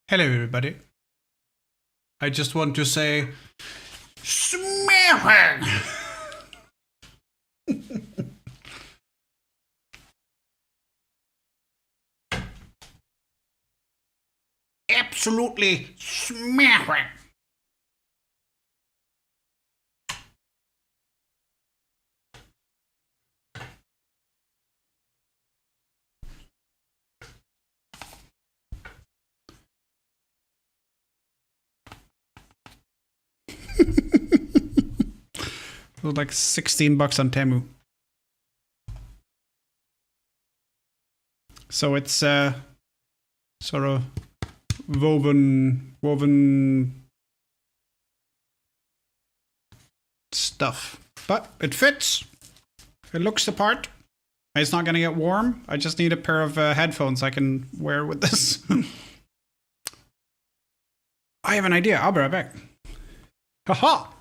Hello, everybody. I just want to say, smashing! Absolutely smashing! It was like $16 on Temu. So it's sort of woven stuff. But it fits. It looks the part. It's not gonna get warm. I just need a pair of headphones I can wear with this. I have an idea. I'll be right back. Haha!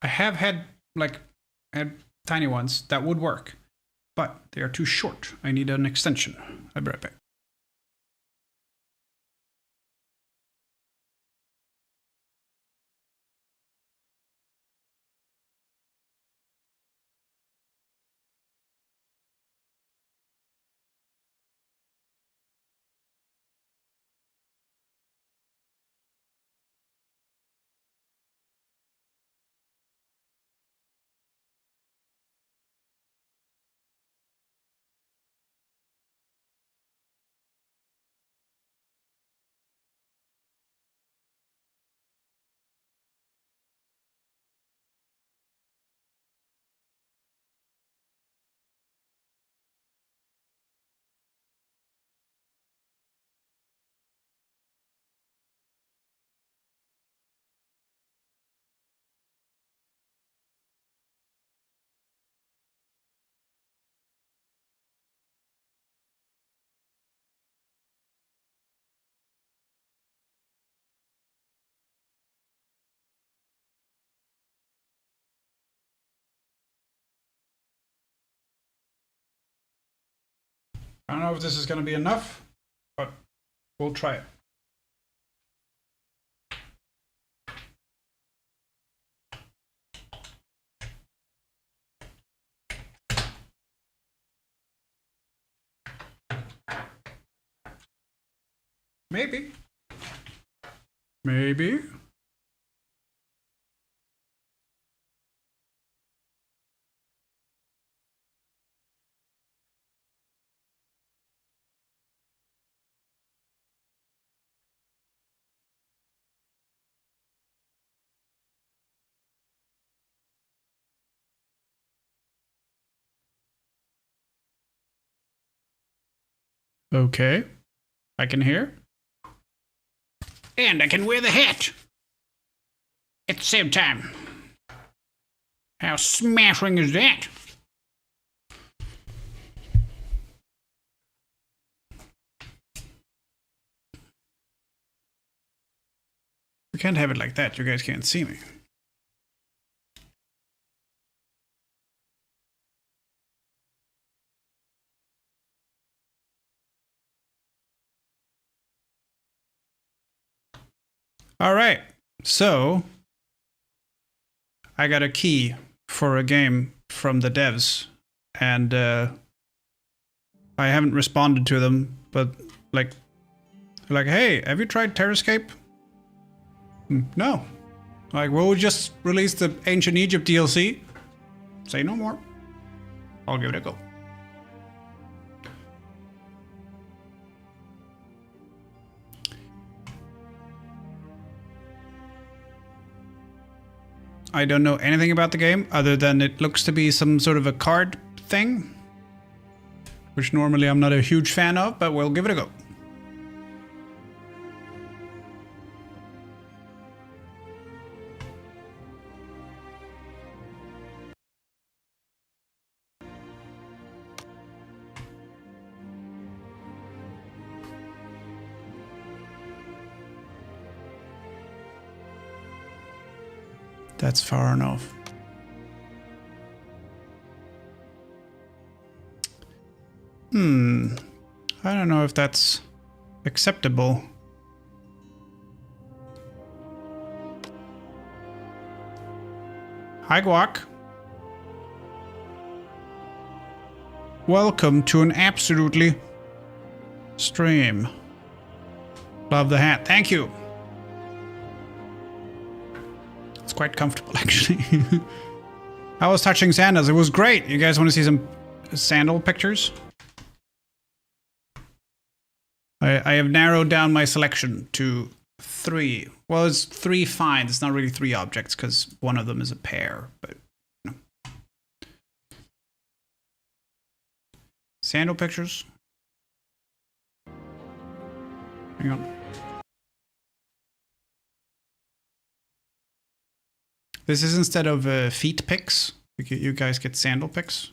I have had tiny ones that would work, but they are too short. I need an extension. I'll be right back. I don't know if this is going to be enough, but we'll try it. Maybe. Maybe. Okay. I can hear. And I can wear the hat at the same time. How smashing is that? We can't have it like that. You guys can't see me. All right, so I got a key for a game from the devs, and I haven't responded to them, but like, hey, have you tried TerraScape? No. Like, well, we just released the Ancient Egypt DLC. Say no more. I'll give it a go. I don't know anything about the game other than it looks to be some sort of a card thing, which normally I'm not a huge fan of, but we'll give it a go. That's far enough. I don't know if that's acceptable. Hi, Guac. Welcome to an absolutely stream. Love the hat. Thank you. It's quite comfortable, actually. I was touching sandals. It was great. You guys want to see some sandal pictures? I have narrowed down my selection to 3. Well, it's 3 finds. It's not really 3 objects because one of them is a pair. But you know. Sandal pictures. Hang on. This is instead of feet pics. You guys get sandal pics.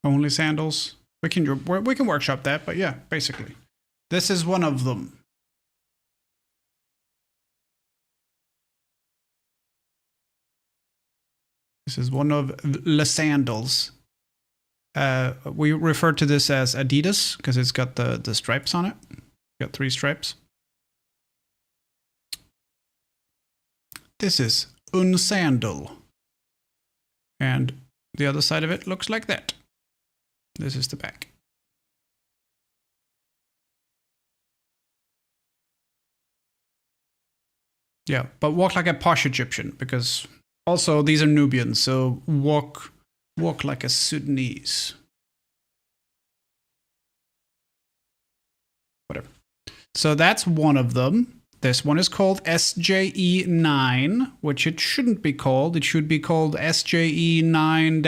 Only sandals. We can workshop that, but yeah, basically. This is one of them. This is one of the sandals. We refer to this as Adidas because it's got the stripes on it. Got 3 stripes. This is un sandal. And the other side of it looks like that. This is the back. Yeah, but walk like a posh Egyptian, because also these are Nubians, so walk like a Sudanese. Whatever. So that's one of them. This one is called SJE9, which it shouldn't be called. It should be called SJE9-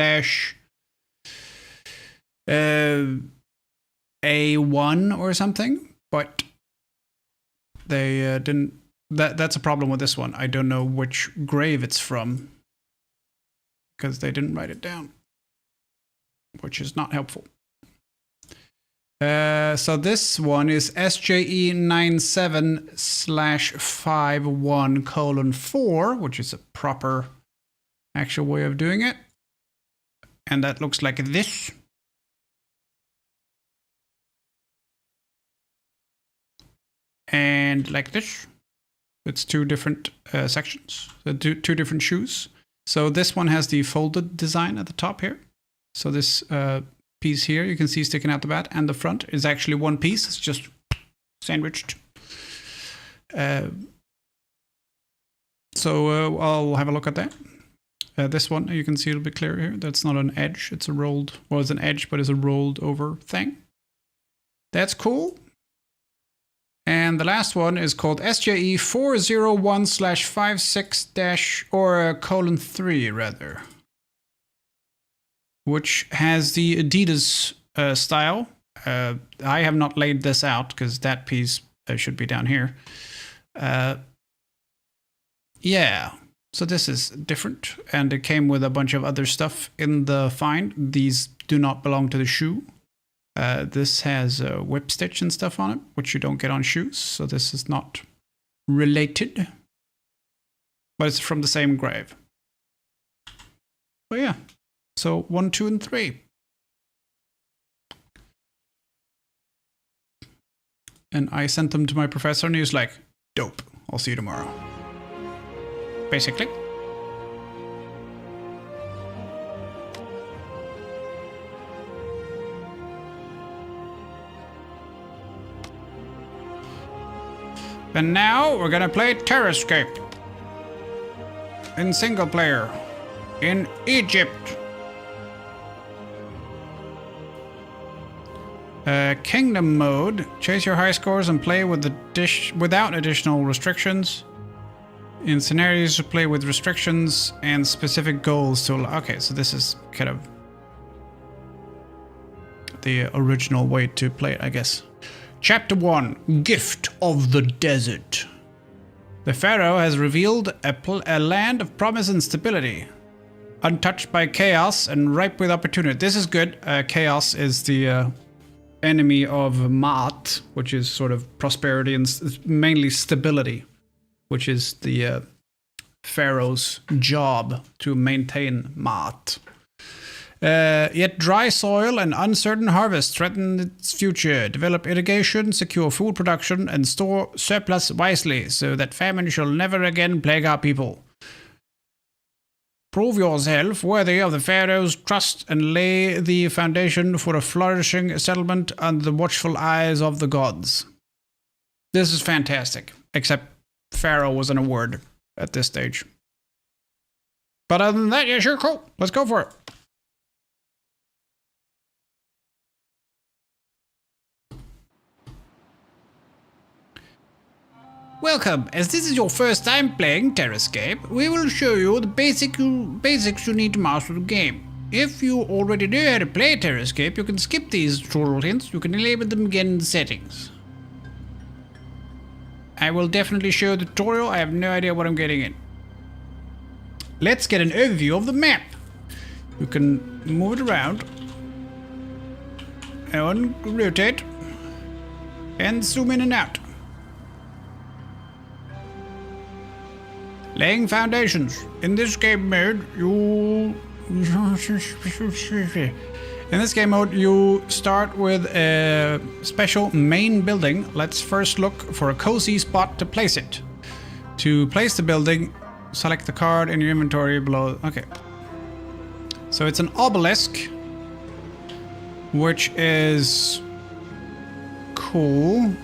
A1 or something, but they didn't. That's a problem with this one. I don't know which grave it's from because they didn't write it down, which is not helpful. So this one is SJE97/51:4, which is a proper actual way of doing it, and that looks like this. And like this. It's 2 different sections, two different shoes. So this one has the folded design at the top here. So this piece here, you can see sticking out the back, and the front is actually one piece. It's just sandwiched. So I'll have a look at that. This one, you can see a little bit clearer here. That's not an edge. It's a rolled, well, it's an edge, but it's a rolled over thing. That's cool. And the last one is called SJE 401/56- 3 which has the Adidas style. I have not laid this out because that piece should be down here. Yeah, So this is different, and it came with a bunch of other stuff in the find. These do not belong to the shoe. This has a whip stitch and stuff on it, which you don't get on shoes, so this is not related. But it's from the same grave. But yeah, so 1, 2, and 3. And I sent them to my professor, and he was like, dope, I'll see you tomorrow. Basically. And now we're gonna play TerraScape in single player in Egypt. Kingdom mode. Chase your high scores and play with the dish without additional restrictions. In scenarios, you play with restrictions and specific goals to. Okay, so this is kind of the original way to play it, I guess. Chapter 1, Gift of the Desert. The Pharaoh has revealed a land of promise and stability, untouched by chaos and ripe with opportunity. This is good. Chaos is the enemy of Ma'at, which is sort of prosperity, and mainly stability, which is the Pharaoh's job to maintain Ma'at. Yet dry soil and uncertain harvest threaten its future. Develop irrigation, secure food production, and store surplus wisely so that famine shall never again plague our people. Prove yourself worthy of the Pharaoh's trust and lay the foundation for a flourishing settlement under the watchful eyes of the gods. This is fantastic, except Pharaoh wasn't a word at this stage. But other than that, yeah, sure, cool. Let's go for it. Welcome. As this is your first time playing TerraScape, we will show you the basics you need to master the game. If you already know how to play TerraScape, you can skip these tutorial hints. You can enable them again in the settings. I will definitely show the tutorial. I have no idea what I'm getting in. Let's get an overview of the map. You can move it around and rotate and zoom in and out. Laying foundations. In this game mode, you start with a special main building. Let's first look for a cozy spot to place it. To place the building, select the card in your inventory below. Okay. So it's an obelisk, which is cool.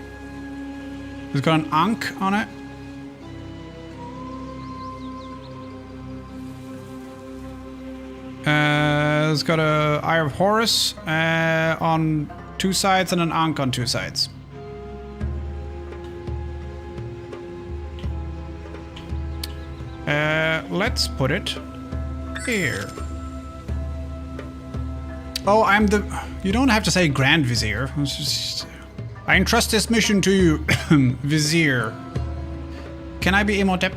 It's got an ankh on it. It's got a Eye of Horus on 2 sides and an ankh on 2 sides. Let's put it here. Oh, I'm the... You don't have to say Grand Vizier. I entrust this mission to you, Vizier. Can I be Imhotep?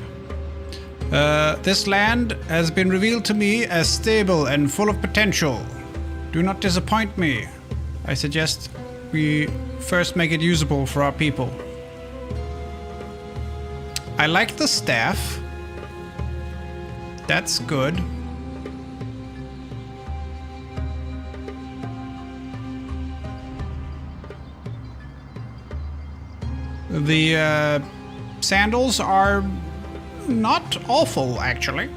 This land has been revealed to me as stable and full of potential. Do not disappoint me. I suggest we first make it usable for our people. I like the staff. That's good. The sandals are not awful, actually.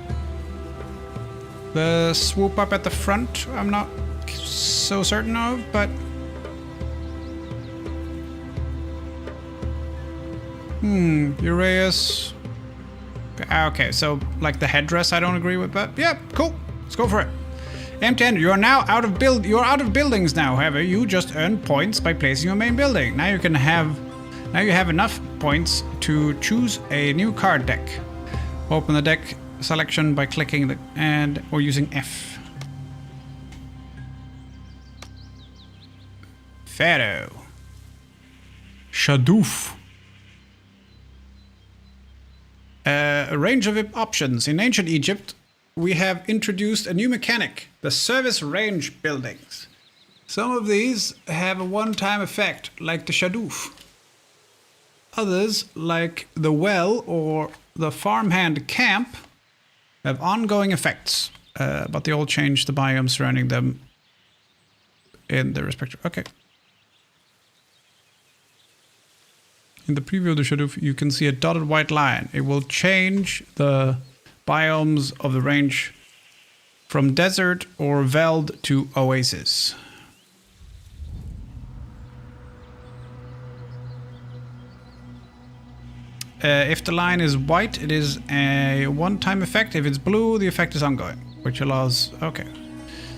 The swoop up at the front, I'm not so certain of, but... Uraeus... Okay, so, like, the headdress I don't agree with, but yeah, cool. Let's go for it. M10, you are now out of buildings now, however. You just earned points by placing your main building. Now you have enough points to choose a new card deck. Open the deck selection by clicking the or using F. Pharaoh. Shadoof. A range of options. In ancient Egypt, we have introduced a new mechanic, the service range buildings. Some of these have a one-time effect, like the Shadoof. Others, like the well or the farmhand camp, have ongoing effects, but they all change the biome surrounding them in their respective... Okay. In the preview of the Shadoof, you can see a dotted white line. It will change the biomes of the range from desert or veld to oasis. If the line is white, it is a one-time effect. If it's blue, the effect is ongoing, which allows... Okay.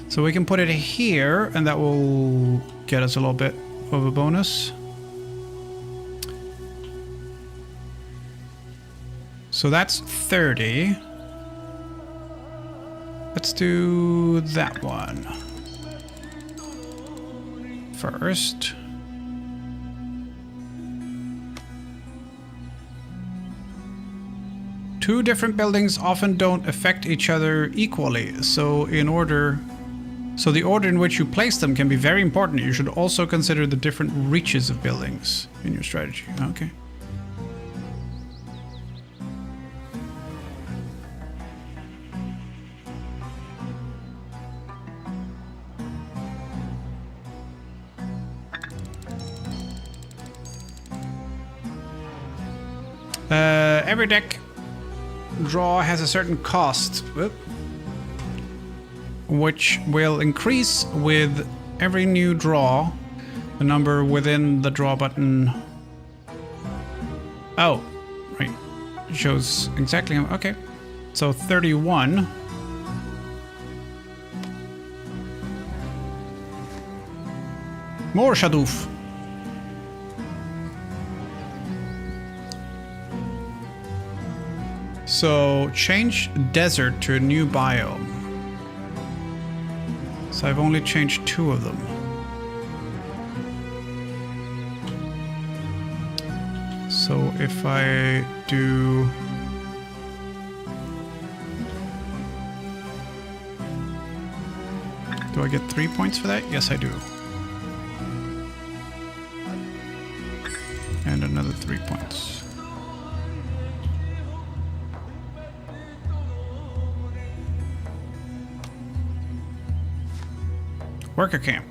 So we can put it here, and that will get us a little bit of a bonus. So that's 30. Let's do that one first. Two different buildings often don't affect each other equally, so the order in which you place them can be very important. You should also consider the different reaches of buildings in your strategy. Okay. Every deck draw has a certain cost, which will increase with every new draw. The number within the draw button. Oh, right. It shows exactly how. Okay. So 31. More Shadoof. So change desert to a new biome. So I've only changed 2 of them. So if I do... Do I get 3 points for that? Yes, I do. And another 3 points. Worker camp.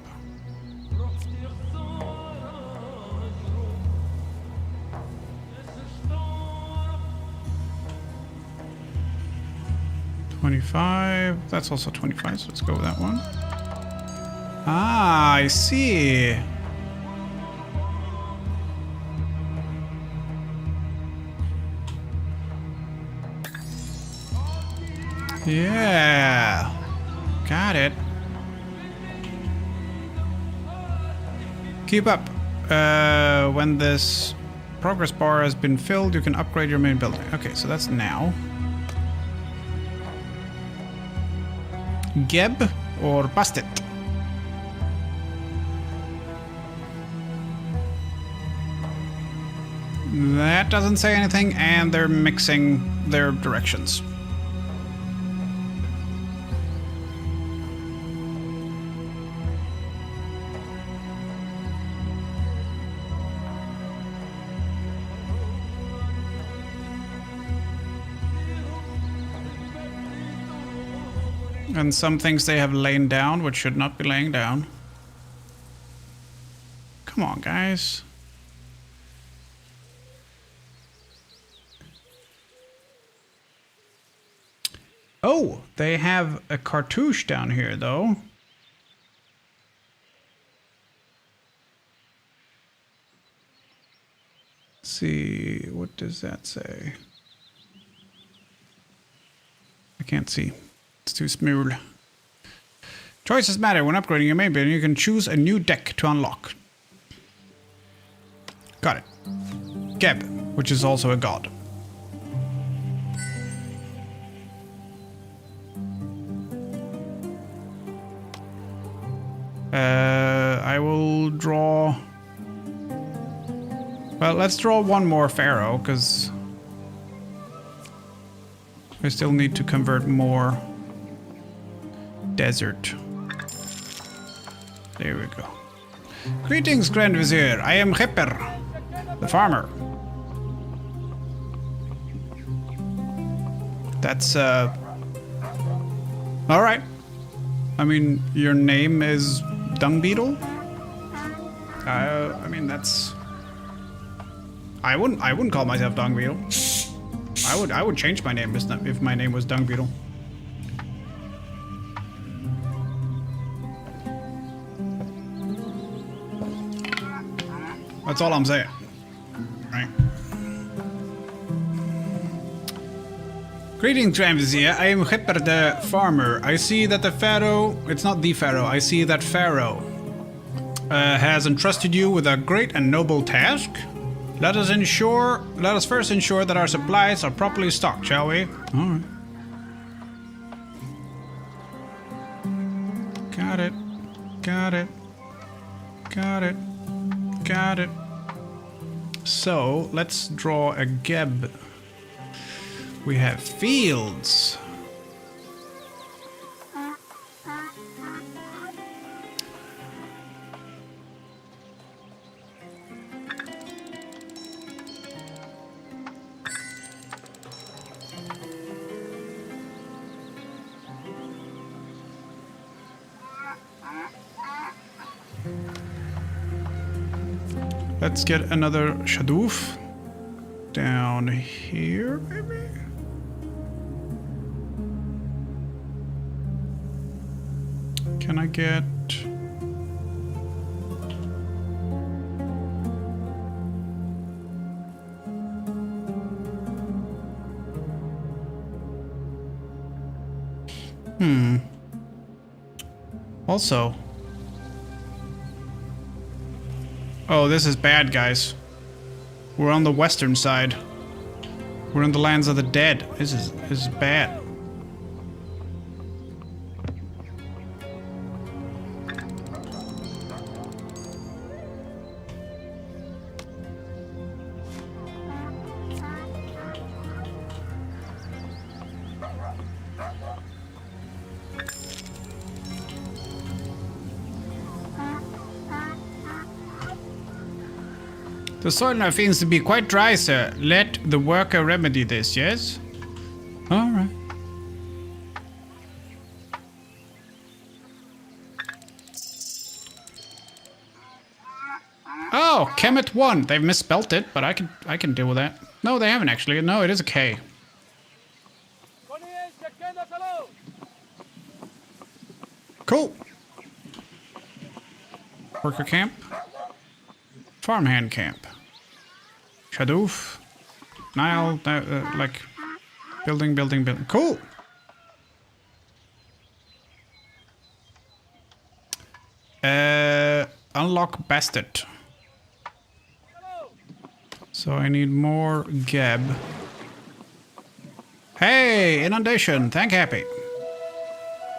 $25. That's also 25, so let's go with that one. Ah, I see. Yeah. Got it. Keep up. When this progress bar has been filled, you can upgrade your main building. Okay, so that's now. Geb or Bastet? That doesn't say anything, and they're mixing their directions. And some things they have lain down, which should not be laying down. Come on, guys. Oh, they have a cartouche down here, though. Let's see, what does that say? I can't see. It's too small. Choices matter when upgrading your main building. You can choose a new deck to unlock. Got it. Geb, which is also a god. I will draw... Well, let's draw one more pharaoh, because... I still need to convert more desert. There we go. Greetings, Grand Vizier. I am Hipper, the farmer. That's, all right. I mean, your name is Dung Beetle? I mean, that's... I wouldn't call myself Dung Beetle. I would change my name if my name was Dung Beetle. That's all I'm saying. Right. Greetings, Grand Vizier. I am Hipper the farmer. I see that the Pharaoh... It's not the Pharaoh. I see that Pharaoh has entrusted you with a great and noble task. Let us first ensure that our supplies are properly stocked, shall we? Alright. Got it. Got it. Got it. Got it. So, let's draw a geb. We have fields. Let's get another Shadoof down here, maybe? Can I get... Also... Oh, this is bad, guys. We're on the western side. We're in the lands of the dead. This is bad. The soil now seems to be quite dry, sir. Let the worker remedy this, yes? Alright. Oh, Kemet 1. They've misspelt it, but I can deal with that. No, they haven't actually. No, it is a K. Cool. Worker camp. Farmhand camp. Shadoof. Nile, like building. Cool. Unlock Bastard. So I need more Geb. Hey, inundation. Thank happy.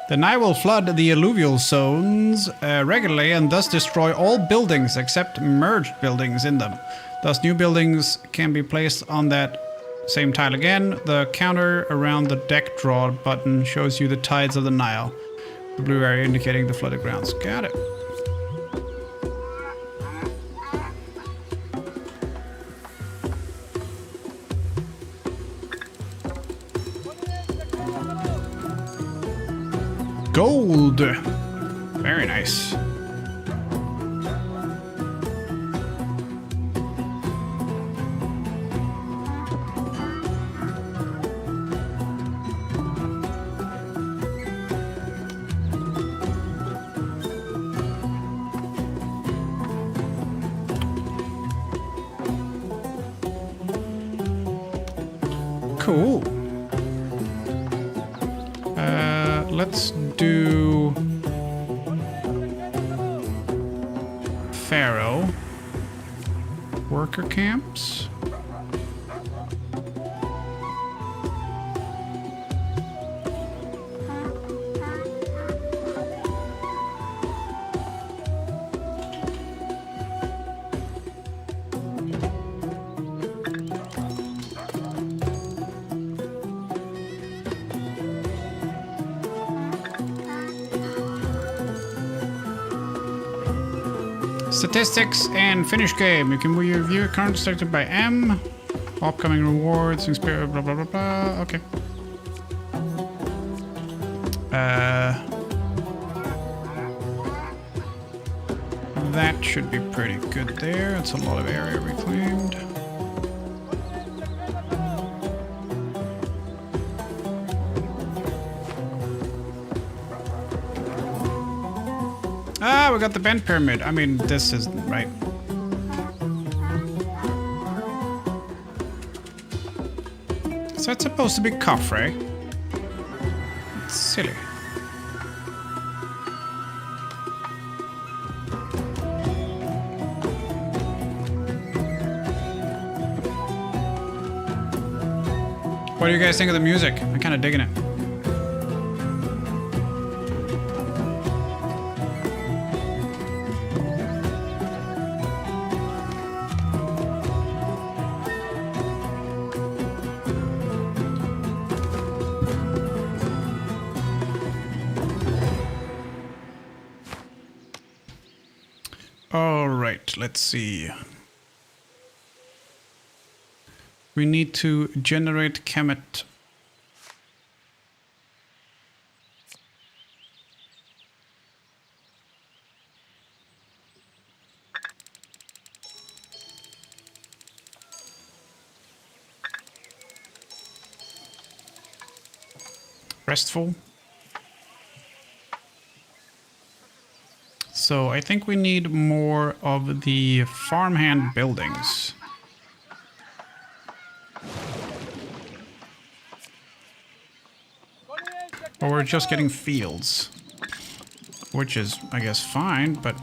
The Nile will flood the alluvial zones regularly and thus destroy all buildings except merged buildings in them. Thus new buildings can be placed on that same tile again. The counter around the deck draw button shows you the tides of the Nile. The blue area indicating the flooded grounds. Got it. Gold. Very nice. Cool. Let's do Pharaoh worker camps. Statistics and finish game. You can view your current selected by M. Upcoming rewards, experience, blah blah blah blah. Okay. That should be pretty good there. It's a lot of area reclaimed. Ah, we got the bent pyramid. I mean, this isn't right. So it's supposed to be Coffrey. It's silly. What do you guys think of the music? I'm kind of digging it. All right, let's see. We need to generate Kemet. Restful. So I think we need more of the farmhand buildings. Or we're just getting fields. Which is, I guess, fine, but...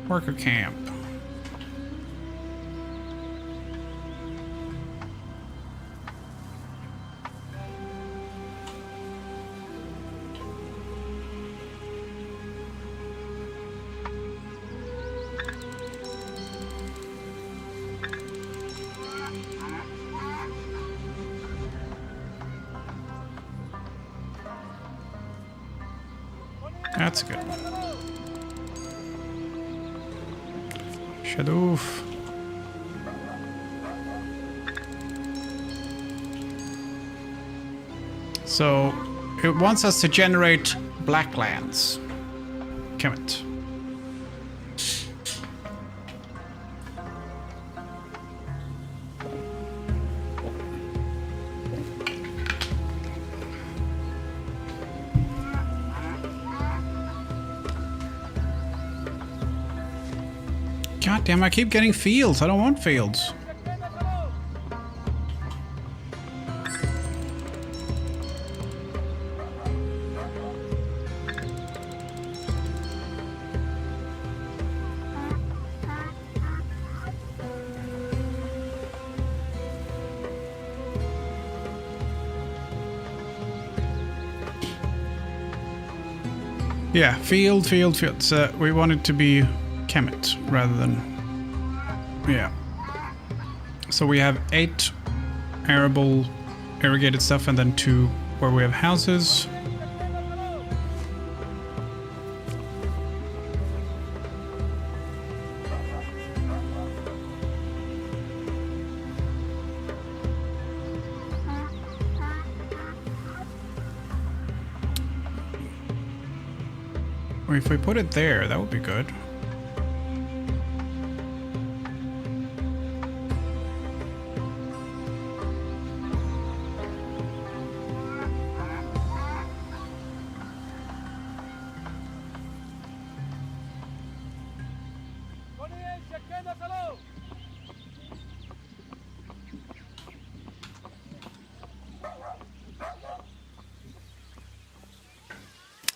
Worker camp. That's good. Shadoof. So it wants us to generate blacklands. Kemet. God damn, I keep getting fields. I don't want fields. Yeah, field. So we want it to be Kemet rather than... Yeah. So we have 8 arable irrigated stuff and then 2 where we have houses. If we put it there, that would be good.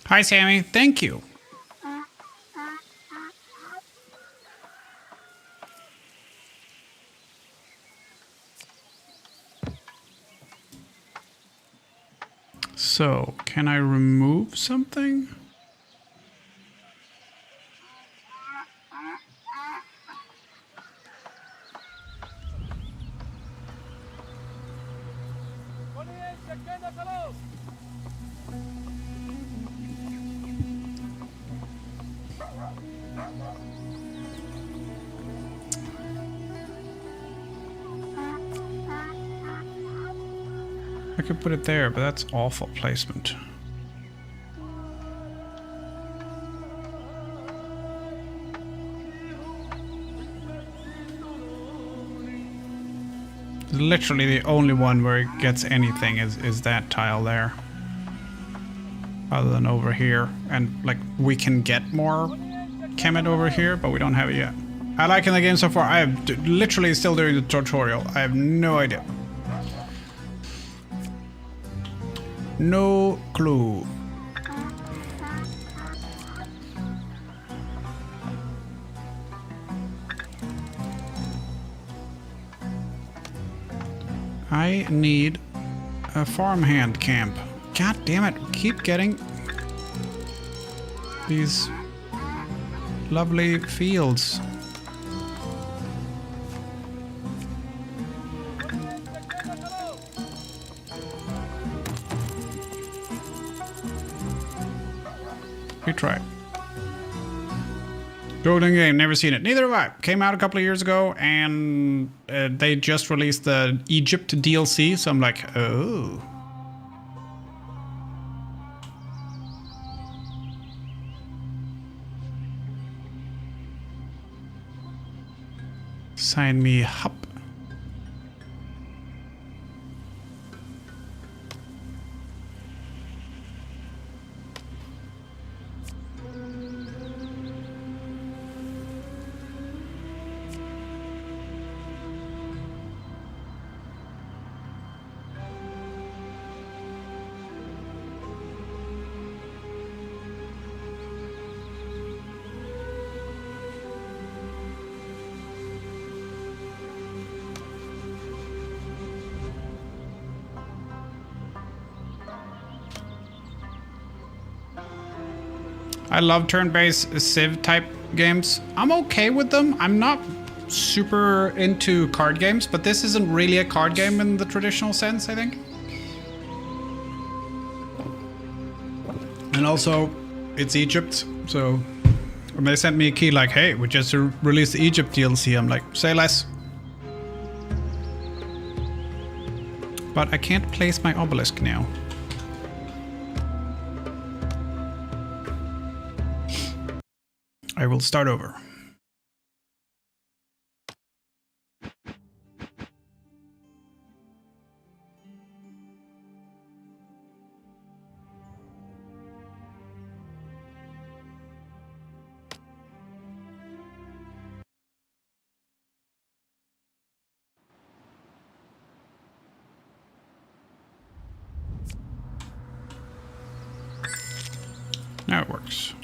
Hi, Sammy. Thank you. So, can I remove something? I could put it there, but that's awful placement. Literally the only one where it gets anything is that tile there. Other than over here. And like we can get more Kemet over here, but we don't have it yet. I like in the game so far. I am literally still doing the tutorial. I have no idea. No clue. I need a farmhand camp. God damn it, keep getting these lovely fields. We tried. Golden game, never seen it. Neither have I. Came out a couple of years ago, and they just released the Egypt DLC, so I'm like, oh. Sign me up. I love turn-based Civ type games. I'm okay with them. I'm not super into card games, but this isn't really a card game in the traditional sense, I think. And also, it's Egypt, so when they sent me a key like, hey, we just released the Egypt DLC, I'm like, say less. But I can't place my obelisk now. I will start over. Now it works.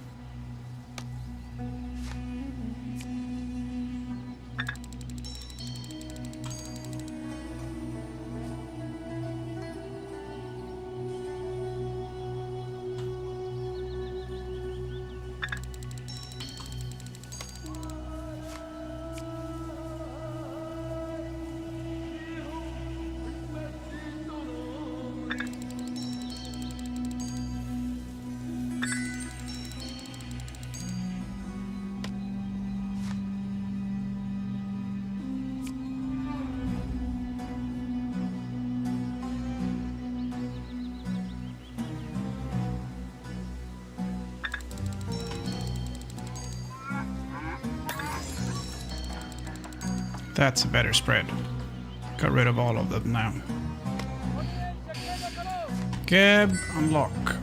That's a better spread. Got rid of all of them now. Gab, unlock.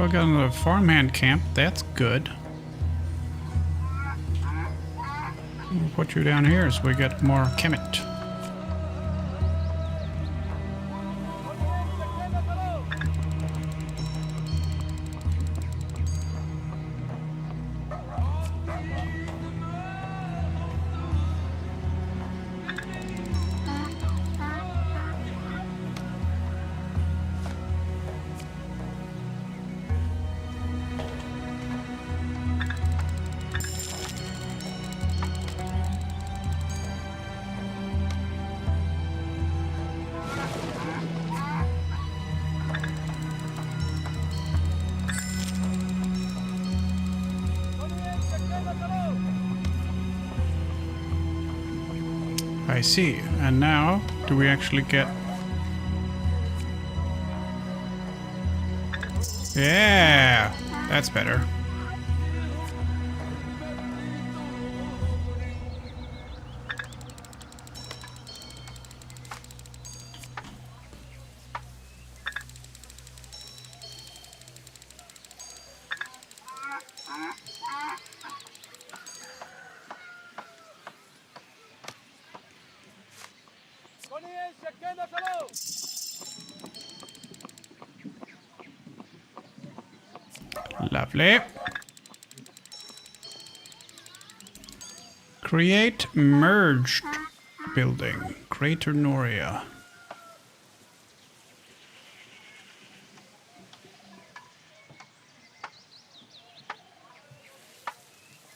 We got another farmhand camp. That's good. We'll put you down here so we get more kemet. I see. And now, do we actually get... Yeah! That's better. Lovely. Create merged building. Greater Noria.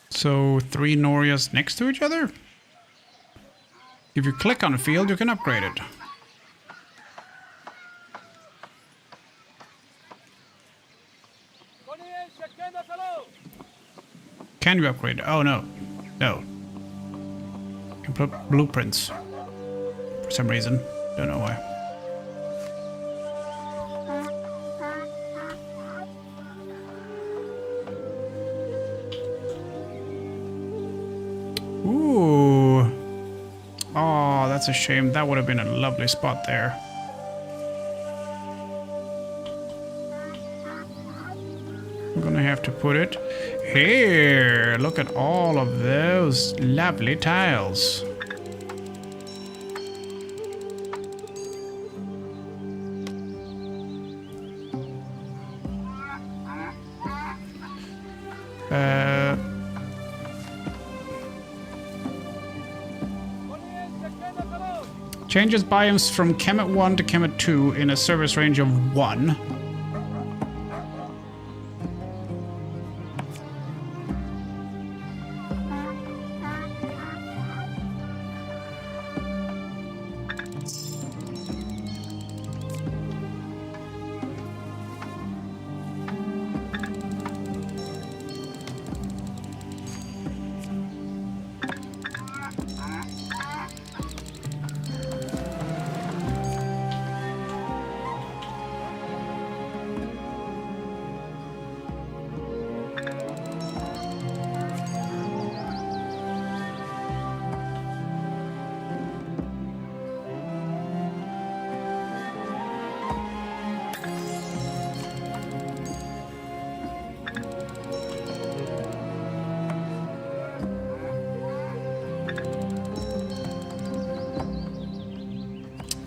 So 3 Norias next to each other? If you click on a field, you can upgrade it. Can you upgrade? Oh no. No. You can put blueprints. For some reason. Don't know why. Ooh. Oh, that's a shame. That would have been a lovely spot there. I'm gonna have to put it here. Look at all of those lovely tiles. Changes biomes from Kemet 1 to Kemet 2 in a service range of 1.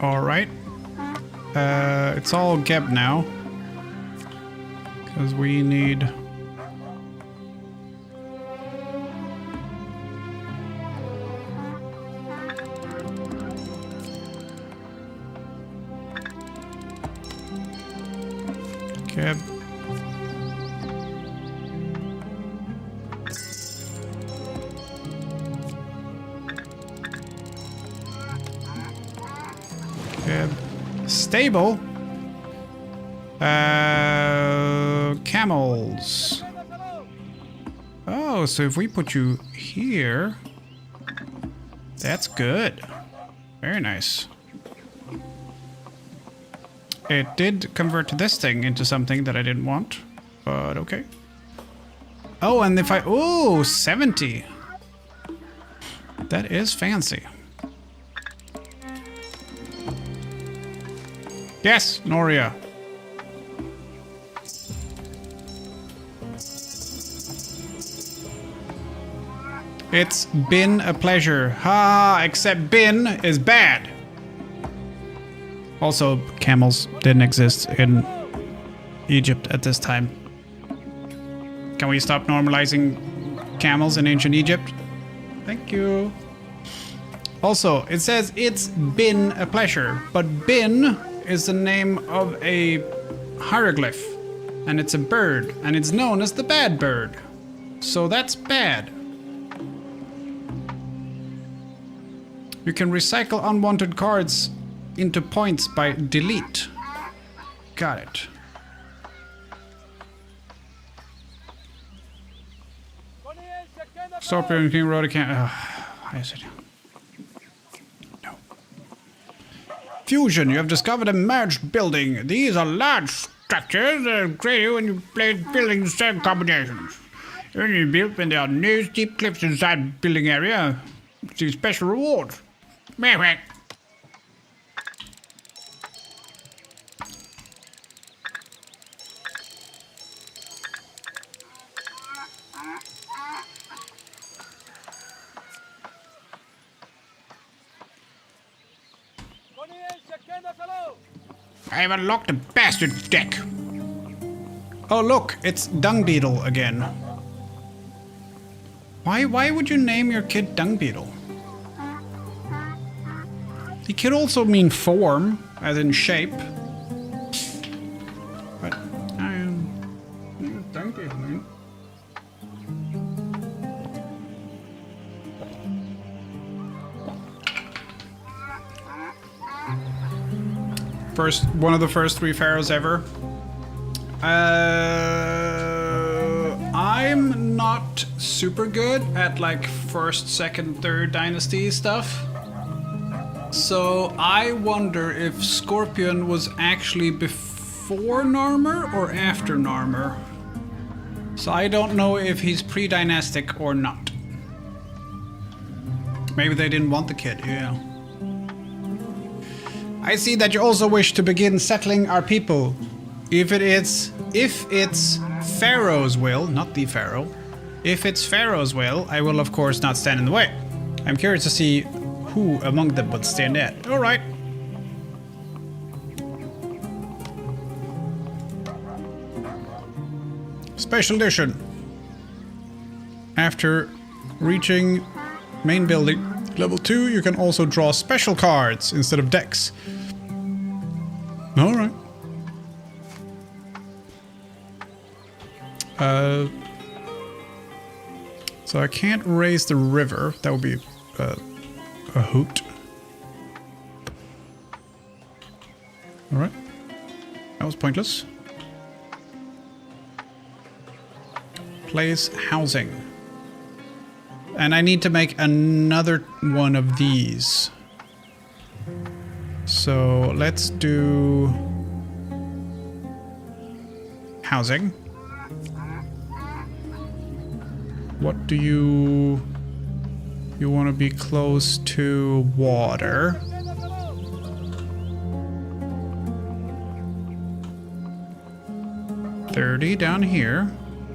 All right. It's all Geb now. Because we need... Geb. Stable. Camels. Oh, so if we put you here, that's good. Very nice. It did convert this thing into something that I didn't want, but okay. Oh, and if I... Oh, 70. That is fancy. Yes, Noria. It's been a pleasure. Ha, except bin is bad. Also, camels didn't exist in Egypt at this time. Can we stop normalizing camels in ancient Egypt? Thank you. Also, it says it's been a pleasure, but bin is the name of a hieroglyph, and it's a bird, and it's known as the bad bird. So that's bad. You can recycle unwanted cards into points by delete. Got it. Scorpion King Road account. I said no. Fusion, you have discovered a merged building. These are large structures that are created when you place building certain combinations. When you build, when there are no steep cliffs inside building area, see special rewards. Meh. I have unlocked a bastard deck. Oh look, it's Dung Beetle again. Why would you name your kid Dung Beetle? It could also mean form, as in shape. But Dung Beetle, man. One of the first 3 pharaohs ever. I'm not super good at like 1st, 2nd, 3rd dynasty stuff. So I wonder if Scorpion was actually before Narmer or after Narmer. So I don't know if he's pre-dynastic or not. Maybe they didn't want the kid, yeah. I see that you also wish to begin settling our people. If it's Pharaoh's will, not the Pharaoh. If it's Pharaoh's will, I will of course not stand in the way. I'm curious to see who among them would stand at. Alright. Special edition. After reaching main building level 2, you can also draw special cards instead of decks. Alright. So I can't raise the river. That would be a hoot. Alright. That was pointless. Place housing. And I need to make another one of these. So let's do housing. What do you want to be close to water? $30 down here.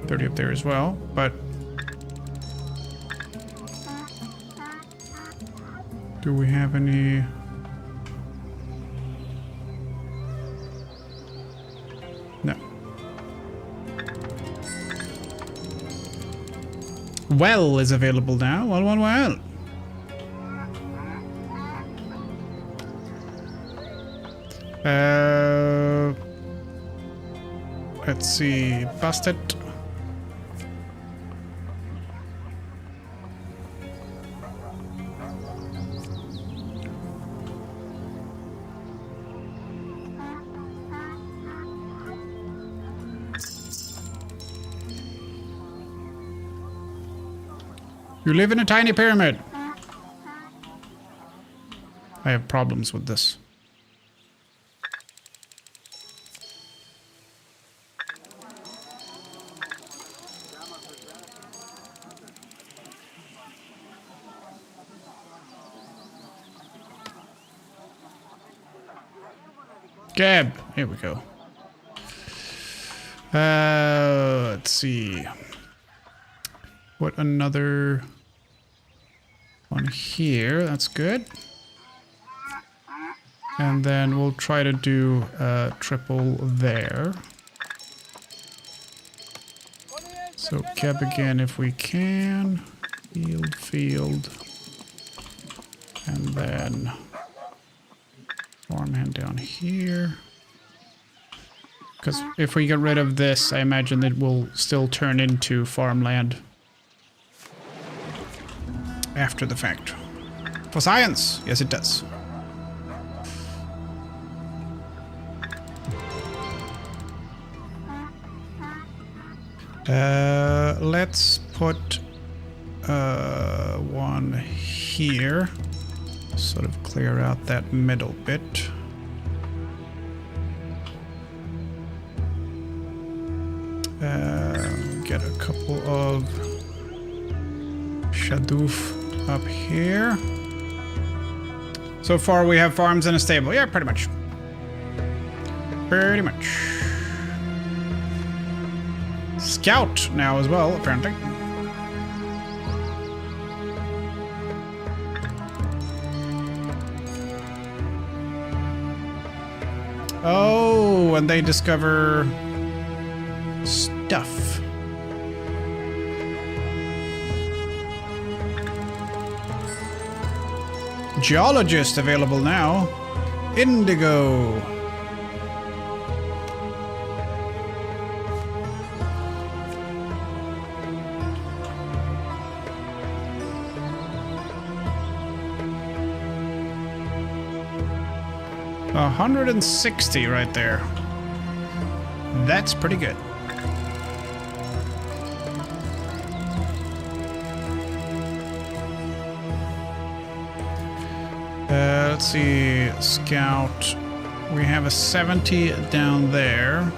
30 up there as well, but do we have any? No. Well is available now. Well. Let's see. Busted. You live in a tiny pyramid. I have problems with this. Gab. Here we go. Let's see. What another One here, that's good. And then we'll try to do a triple there. So cab again if we can. Field, field. And then farmhand down here. Because if we get rid of this, I imagine it will still turn into farmland after the fact. For science! Yes, it does. Let's put one here. Sort of clear out that middle bit. Get a couple of shadoof up here. So far we have farms and a stable. Yeah, pretty much. Pretty much. Scout now as well, apparently. Oh, and they discover stuff. Geologist available now. Indigo. $160 right there. That's pretty good. Let's see, Scout. We have a 70 down there.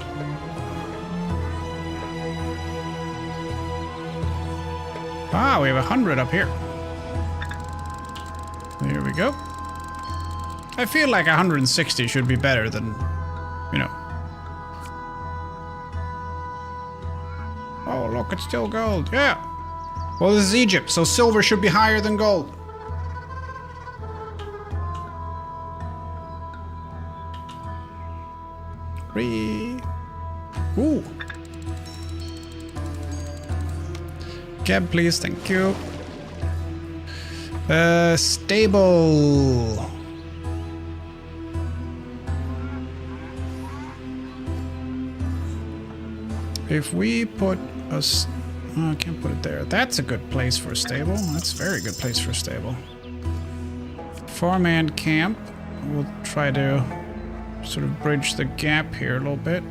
Ah, we have 100 up here. There we go. I feel like 160 should be better than, you know. Oh, look, it's still gold. Yeah. Well, this is Egypt, so silver should be higher than gold. Ooh. Cab, please. Thank you. Stable. If we put a... Oh, I can't put it there. That's a good place for a stable. That's a very good place for a stable. Farmhand camp. We'll try to sort of bridge the gap here a little bit.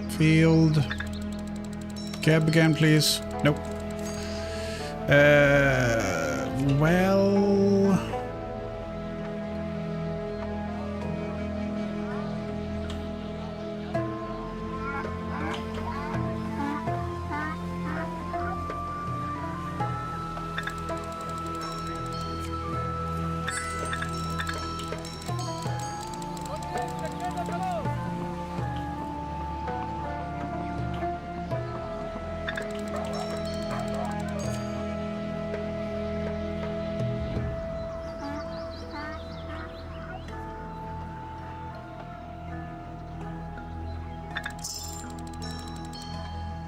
Field. Cab again, please. Nope. Well...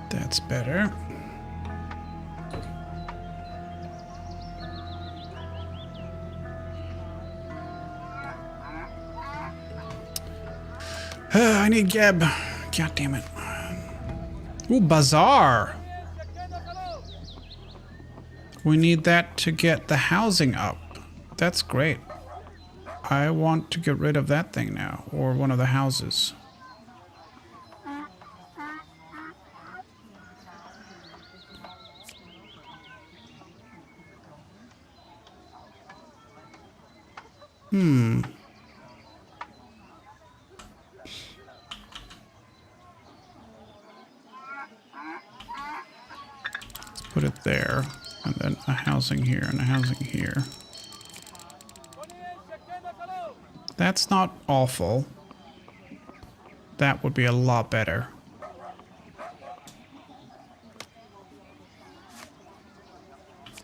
That's better. I need Geb. God damn it. Ooh, bazaar. We need that to get the housing up. That's great. I want to get rid of that thing now, or one of the houses. Let's put it there, and then a housing here and a housing here. That's not awful. That would be a lot better.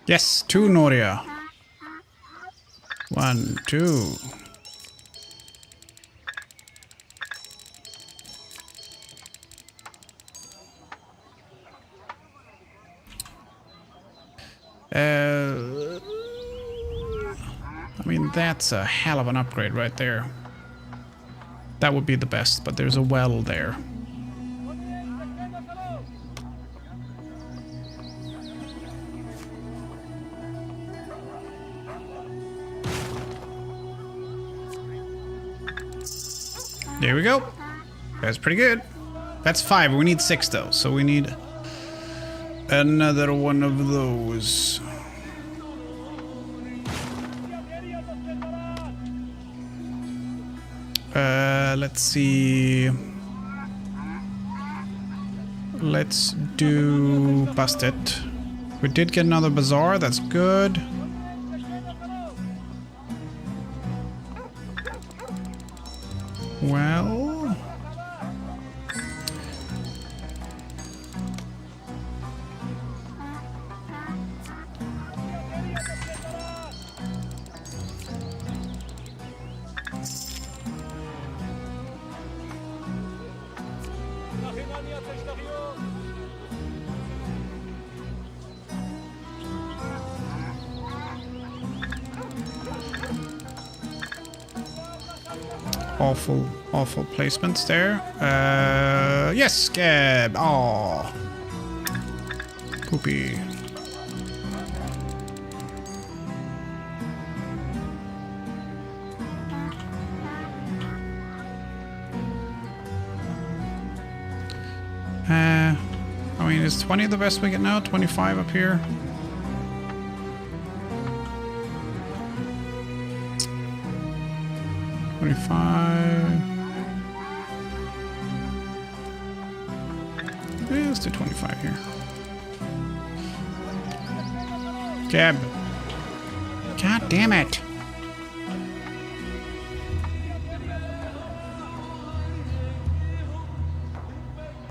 Yes, 2 Noria. 1, 2. I mean, that's a hell of an upgrade right there. That would be the best, but there's a well there. There we go. That's pretty good. That's 5. We need 6 though, so we need another one of those. Let's see. Let's do bust it. We did get another bazaar, that's good. Well, awful placements there. Yes, Gab. Oh, poopy. I mean, is 20 the best we get now? 25 up here. Yeah, let's do 25 here. Gab. God damn it.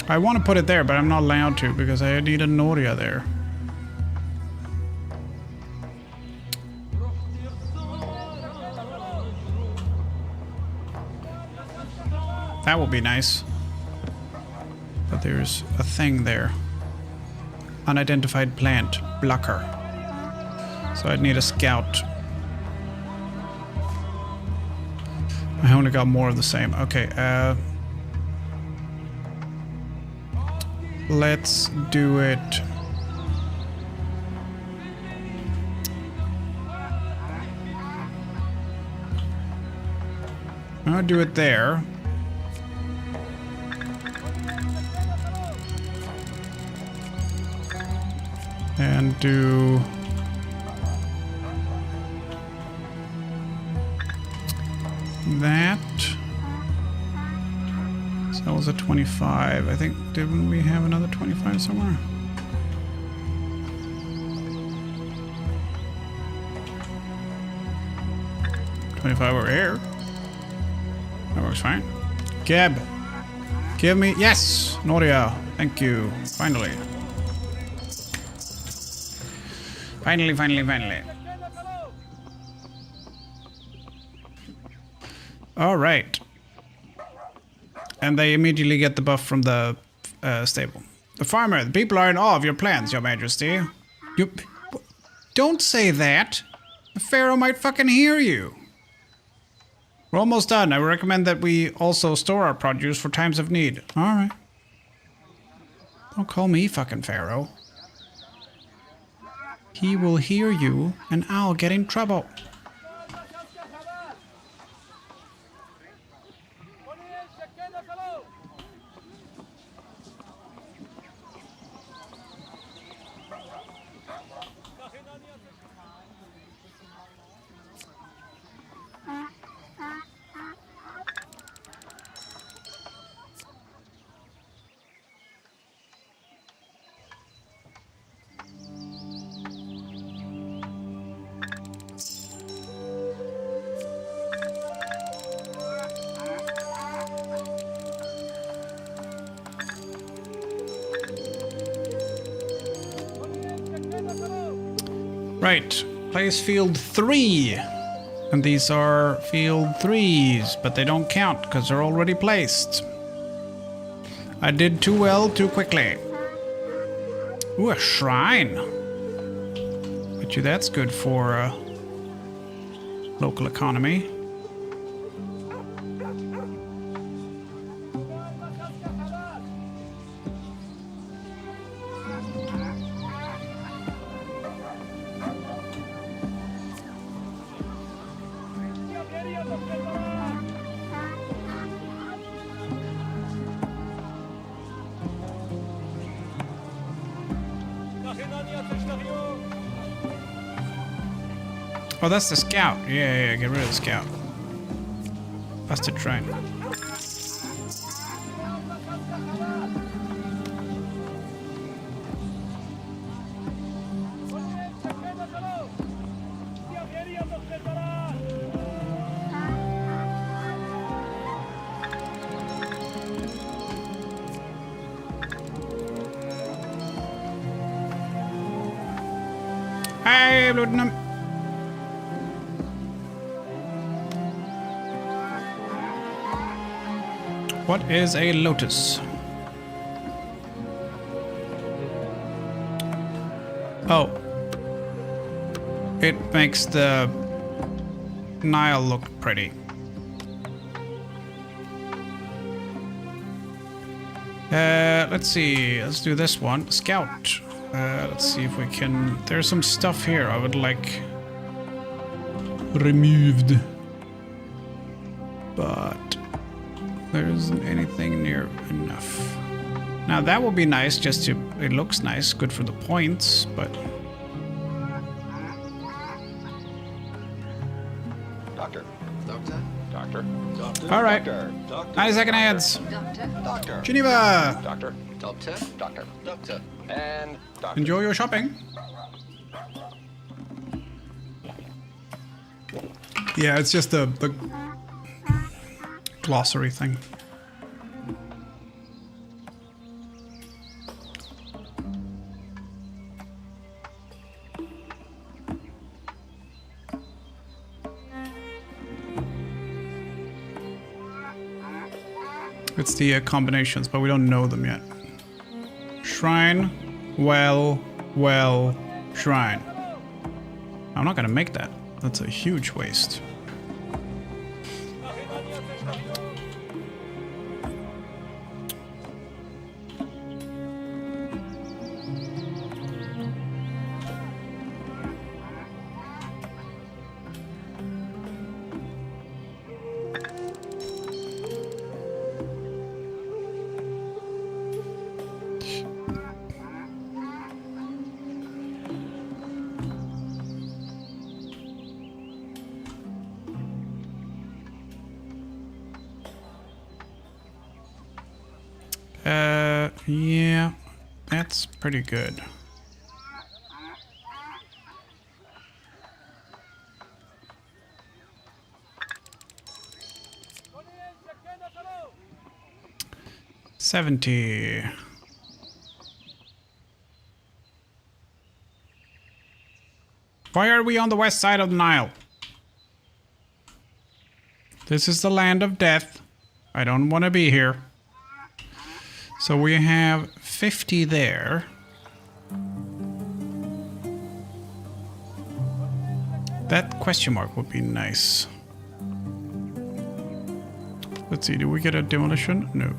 I want to put it there, but I'm not allowed to because I need a Noria there. That would be nice. But there's a thing there. Unidentified plant. Blocker. So I'd need a scout. I only got more of the same. Okay, let's do it. I'll do it there. And do that. So that was a 25. I think, didn't we have another 25 somewhere? $25 over here. That works fine. Geb, give me, yes, Noria. Thank you. Finally. Finally. All right. And they immediately get the buff from the stable. The farmer, the people are in awe of your plans, your majesty. You don't say that. The pharaoh might fucking hear you. We're almost done. I would recommend that we also store our produce for times of need. All right. Don't call me fucking pharaoh. He will hear you, and I'll get in trouble. Right. Place field 3. And these are field 3s, but they don't count because they're already placed. I did too well too quickly. Ooh, a shrine. Bet you that's good for local economy. Oh, that's the scout. Yeah, get rid of the scout. Busted train. Hey, Lieutenant. What is a lotus? Oh. It makes the Nile look pretty. Let's see. Let's do this one. Scout. Let's see if we can... There's some stuff here I would like removed. But there isn't anything near enough. Now that would be nice just to... It looks nice, good for the points, but... Doctor. Doctor. Doctor. Doctor. All right. Doctor. 90 second ads. Doctor. Doctor. Geneva. Doctor. Doctor. Doctor. Doctor. And doctor. Enjoy your shopping. Yeah, it's just the glossary thing. It's the combinations, but we don't know them yet. Shrine, well, shrine. I'm not gonna make that. That's a huge waste. Yeah, that's pretty good. $70. Why are we on the west side of the Nile? This is the land of death. I don't want to be here. So we have 50 there. That question mark would be nice. Let's see, do we get a demolition? No.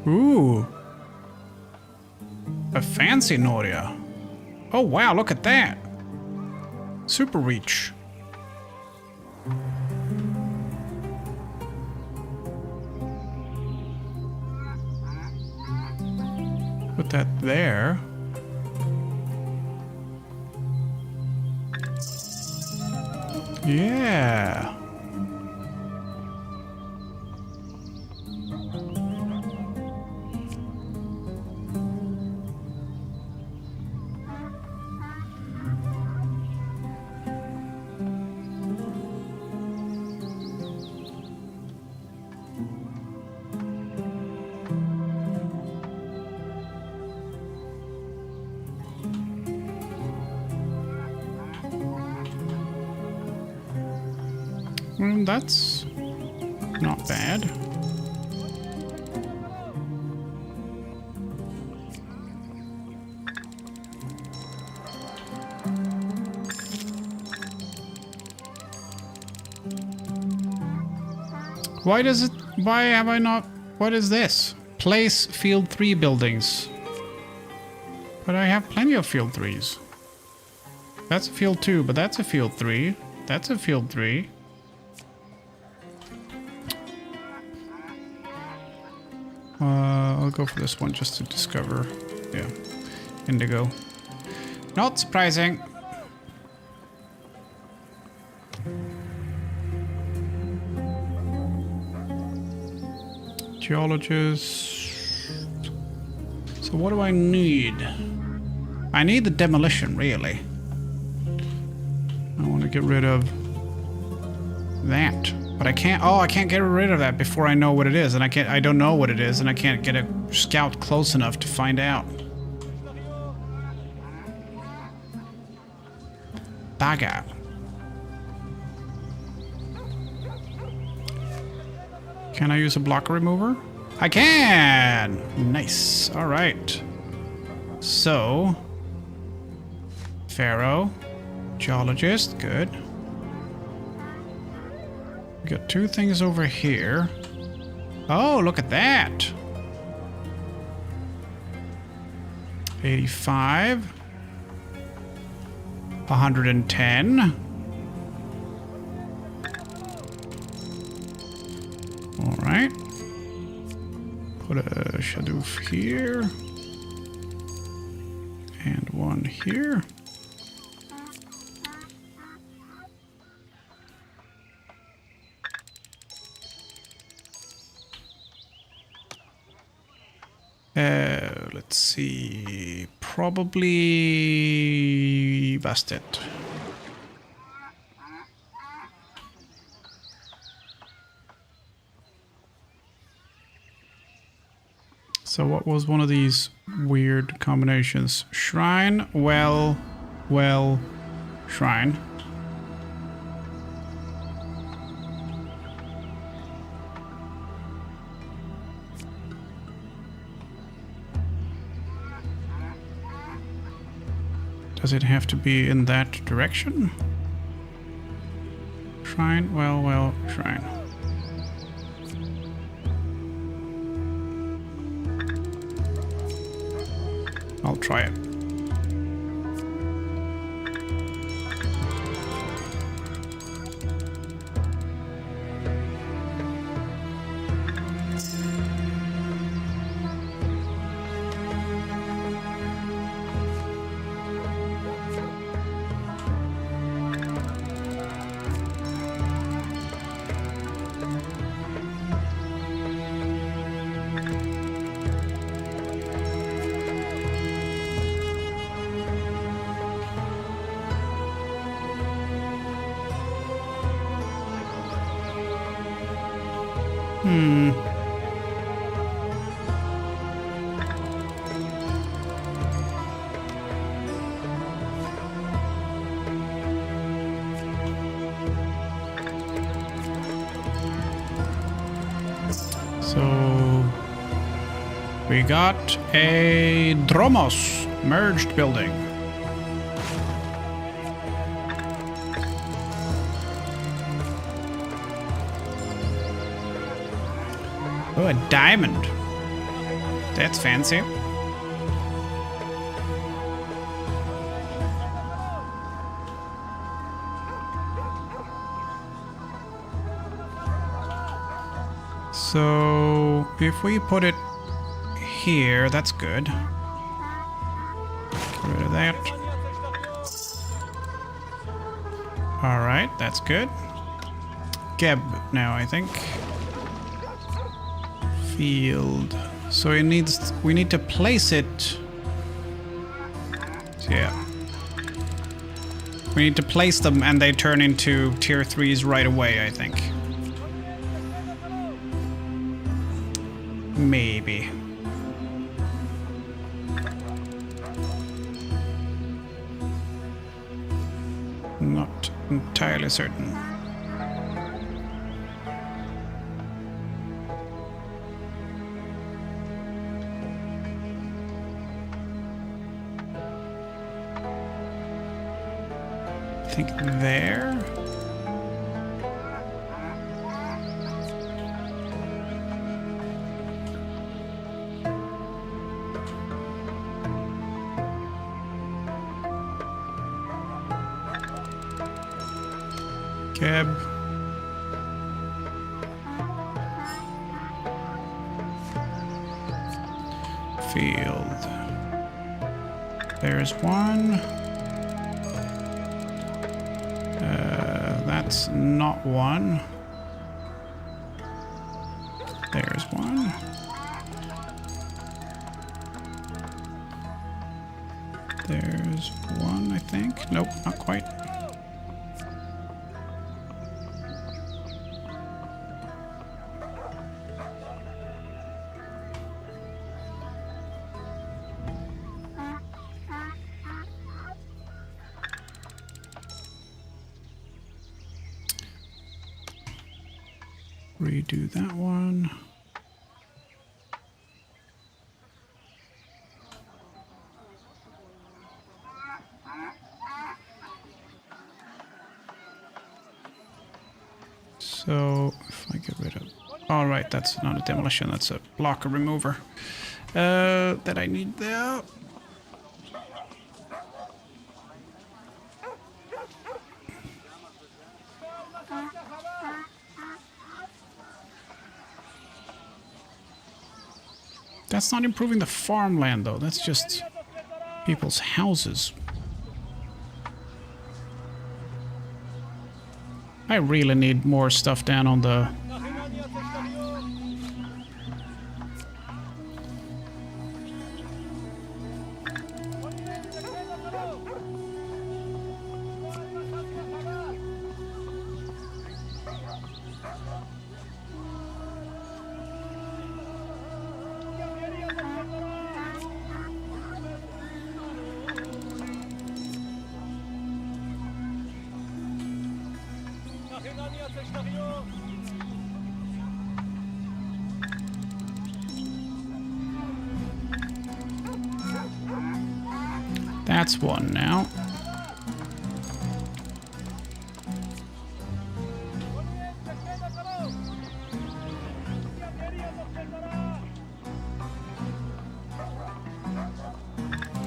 Ooh. A fancy Noria. Oh wow, look at that. Super reach. Put that there. Yeah. That's not bad. Why does it... Why have I not... What is this? Place field 3 buildings. But I have plenty of field 3s. That's a field 2, but that's a field 3. That's a field 3. I'll go for this one just to discover. Yeah. Indigo. Not surprising. Geologist. So what do I need? I need the demolition, really. I want to get rid of that. But I can't... Oh, I can't get rid of that before I know what it is. And I don't know what it is. And I can't get a scout close enough to find out. Baga. Can I use a block remover? I can! Nice. All right. So... Pharaoh. Geologist. Good. We got 2 things over here. Oh, look at that. 85. 110. All right. Put a Shadoof here. And one here. Let's see. Probably Bastet. So what was one of these weird combinations? Shrine, well, shrine. Does it have to be in that direction? Shrine, well, shrine. I'll try it. So we got a Dromos merged building. Oh, a diamond. That's fancy. So if we put it here, that's good. Get rid of that. All right, that's good. Geb now, I think. Field. So it needs. We need to place it. Yeah. We need to place them, and they turn into tier 3s right away, I think. Maybe. Not entirely certain. think there. Cab. Field. There's one. That's not one. There's one. There's one, I think. Nope, not quite. Redo that one. So if I get rid of... All right, that's not a demolition, that's a blocker remover. That I need there. That's not improving the farmland, though. That's just people's houses. I really need more stuff down on the... That's one now.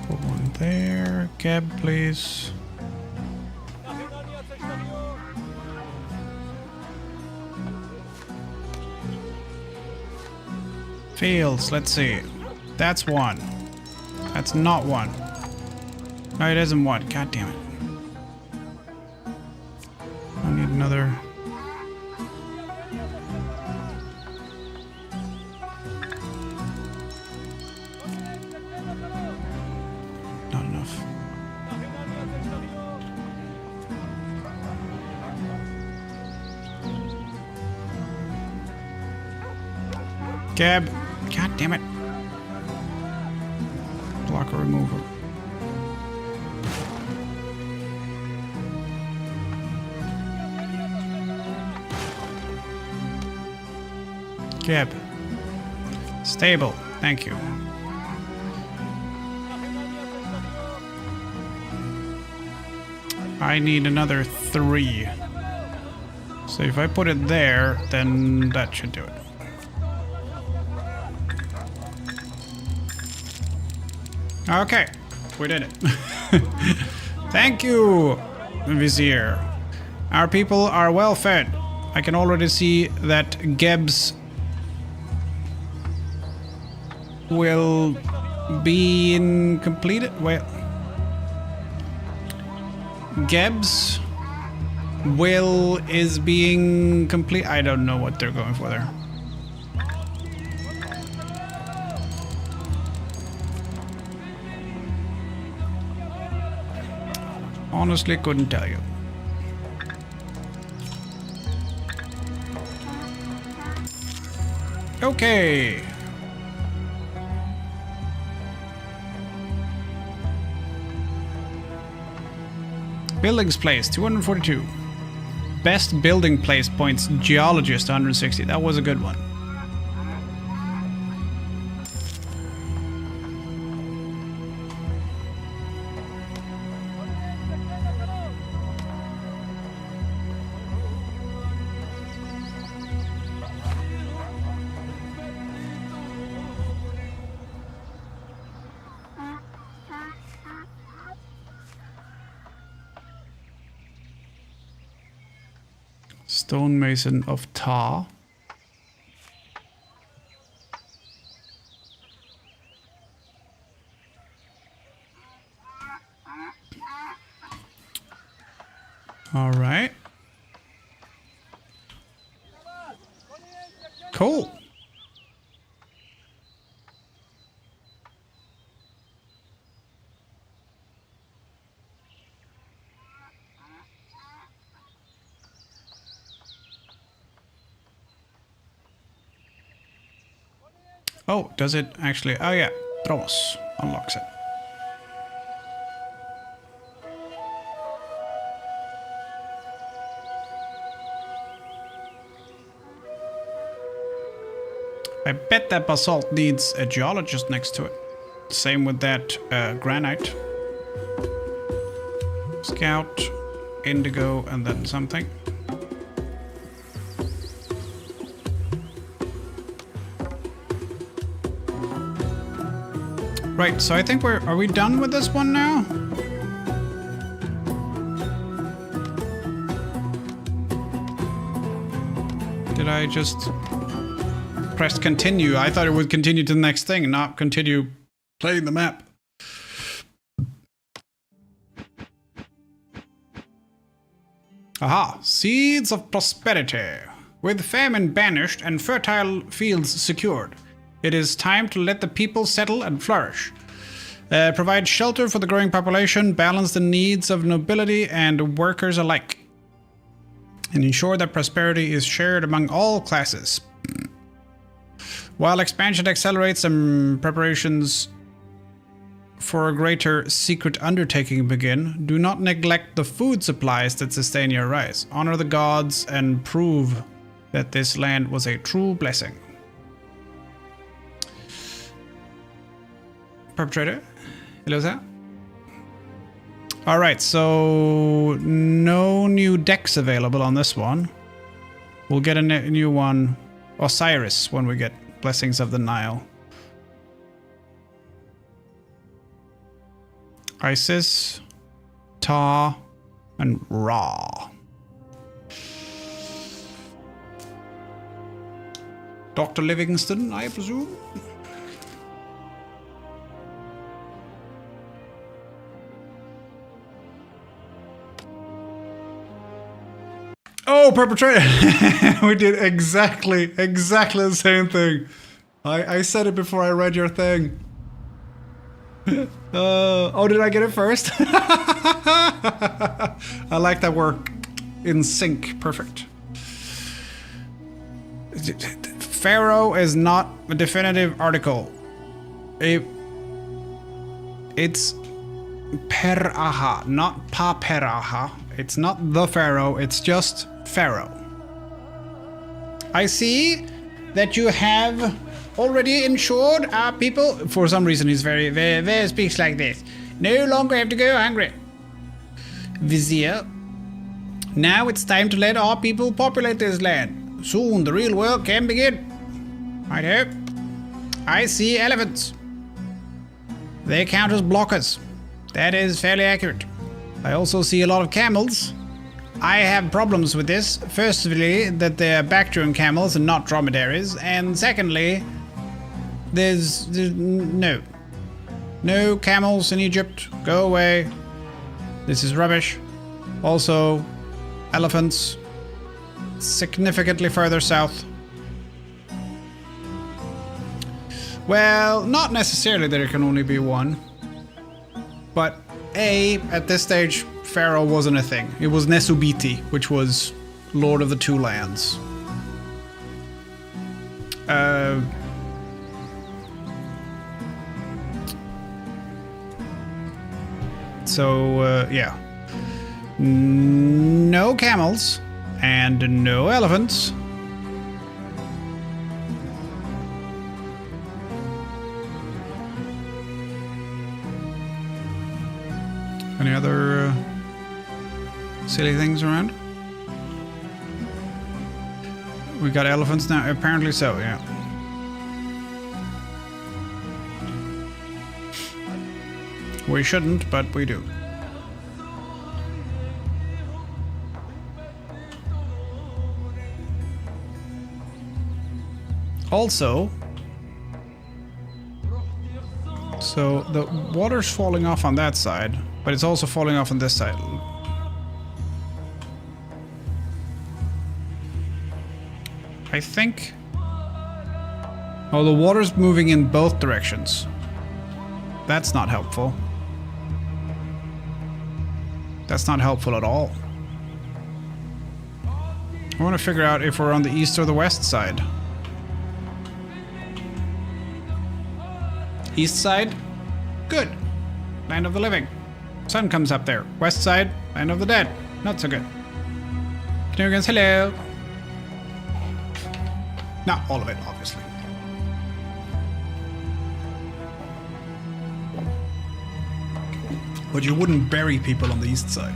Put one there. Cab, please. Fields, let's see. That's one. That's not one. No, it isn't one. God damn it. I need another. Not enough. Cab. God damn it. Blocker removal. Cab. Stable. Thank you. I need another 3. So if I put it there, then that should do it. Okay, we did it. Thank you, Vizier. Our people are well fed. I can already see that Gebs will be completed. Well, Gebs will is being complete. I don't know what they're going for there. Honestly, couldn't tell you. Okay. Buildings place 242. Best building place points geologist 160. That was a good one. Stonemason of tar. All right. Cool. Oh, does it actually? Oh yeah, Dromos unlocks it. I bet that basalt needs a geologist next to it. Same with that granite. Scout, indigo, and then something. Right, so I think are we done with this one now? Did I just press continue? I thought it would continue to the next thing, not continue playing the map. Aha, seeds of prosperity. With famine banished and fertile fields secured, it is time to let the people settle and flourish. Provide shelter for the growing population, balance the needs of nobility and workers alike, and ensure that prosperity is shared among all classes. While expansion accelerates and preparations for a greater secret undertaking begin, do not neglect the food supplies that sustain your rise. Honor the gods and prove that this land was a true blessing. Perpetrator, hello there. Alright, so no new decks available on this one. We'll get a new one, Osiris, when we get Blessings of the Nile. Isis, Ta, and Ra. Dr. Livingston, I presume? Oh, perpetrator! We did exactly the same thing. I said it before I read your thing. Oh, did I get it first? I like that we're in sync. Perfect. Pharaoh is not a definitive article. It's Peraha, not Pa-Peraha. It's not the Pharaoh, it's just Pharaoh. I see that you have already ensured our people. For some reason he's very speaks like this. No longer have to go hungry. Vizier. Now it's time to let our people populate this land. Soon the real work can begin. I hope. I see elephants. They count as blockers. That is fairly accurate. I also see a lot of camels. I have problems with this. Firstly, that they're Bactrian camels and not dromedaries. And secondly, there's no camels in Egypt. Go away. This is rubbish. Also, elephants significantly further south. Well, not necessarily that it can only be one. But at this stage, Pharaoh wasn't a thing. It was Nesubiti, which was Lord of the Two Lands. Yeah. No camels and no elephants. Any other silly things around? We got elephants now? Apparently so, yeah. We shouldn't, but we do. Also, so the water's falling off on that side, but it's also falling off on this side. I think... Oh, the water's moving in both directions. That's not helpful. That's not helpful at all. I want to figure out if we're on the east or the west side. East side? Good. Land of the living. Sun comes up there. West side? Land of the dead. Not so good. Knugans, hello. Not all of it, obviously. But you wouldn't bury people on the east side.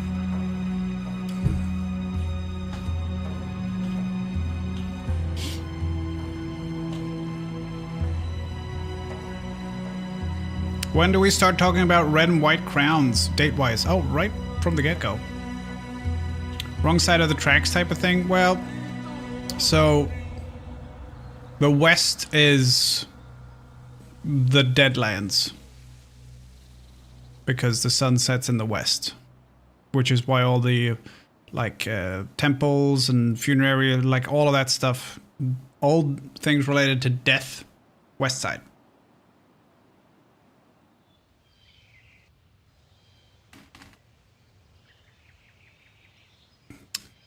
When do we start talking about red and white crowns, date-wise? Oh, right from the get-go. Wrong side of the tracks type of thing? Well, so... the west is the Deadlands. Because the sun sets in the west. Which is why all the, like, temples and funerary, like, all of that stuff, all things related to death, west side.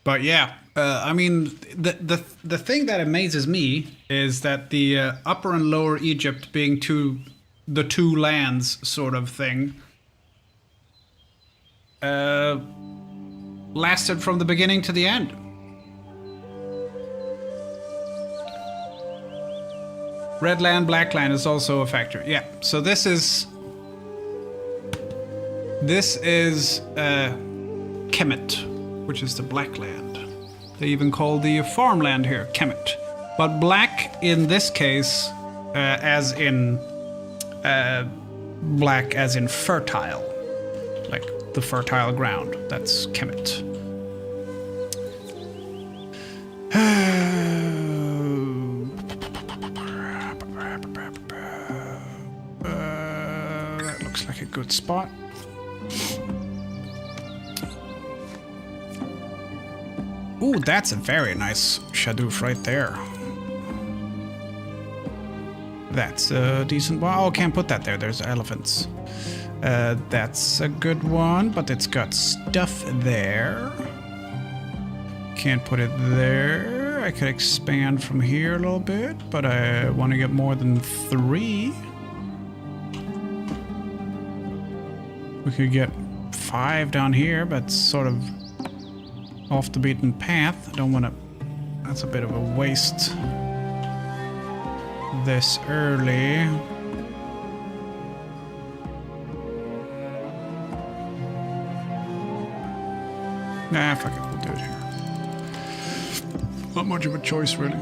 But yeah, I mean, the thing that amazes me is that the Upper and Lower Egypt being the two lands sort of thing lasted from the beginning to the end. Red land, black land is also a factor. Yeah, so this is Kemet, which is the black land. They even call the farmland here Kemet. But black in this case, as in black as in fertile. Like the fertile ground. That's Kemet. That looks like a good spot. Ooh, that's a very nice Shadoof right there. That's a decent one. Oh, can't put that there. There's elephants. That's a good one, but it's got stuff there. Can't put it there. I could expand from here a little bit, but I want to get more than 3. We could get 5 down here, but sort of off the beaten path. I don't want to... That's a bit of a waste. This early. Nah, fuck it. We'll do it here. Not much of a choice, really.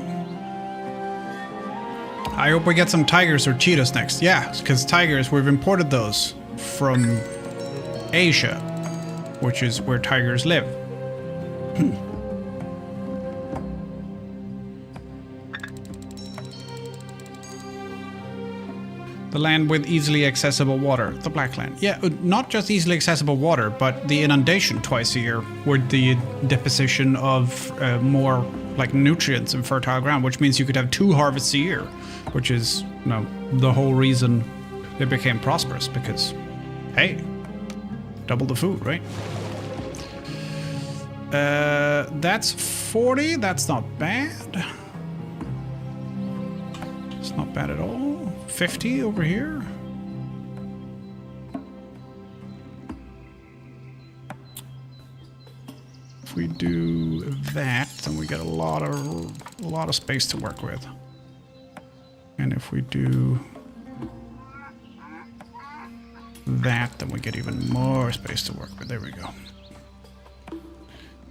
I hope we get some tigers or cheetahs next. Yeah, because tigers, we've imported those from Asia, which is where tigers live. The land with easily accessible water, the black land. Yeah, not just easily accessible water, but the inundation twice a year with the deposition of more like nutrients in fertile ground, which means you could have 2 harvests a year, which is, you know, the whole reason it became prosperous, because, hey, double the food, right? That's 40. That's not bad. It's not bad at all. 50 over here. If we do that, then we get a lot of space to work with. And if we do that, then we get even more space to work with. There we go.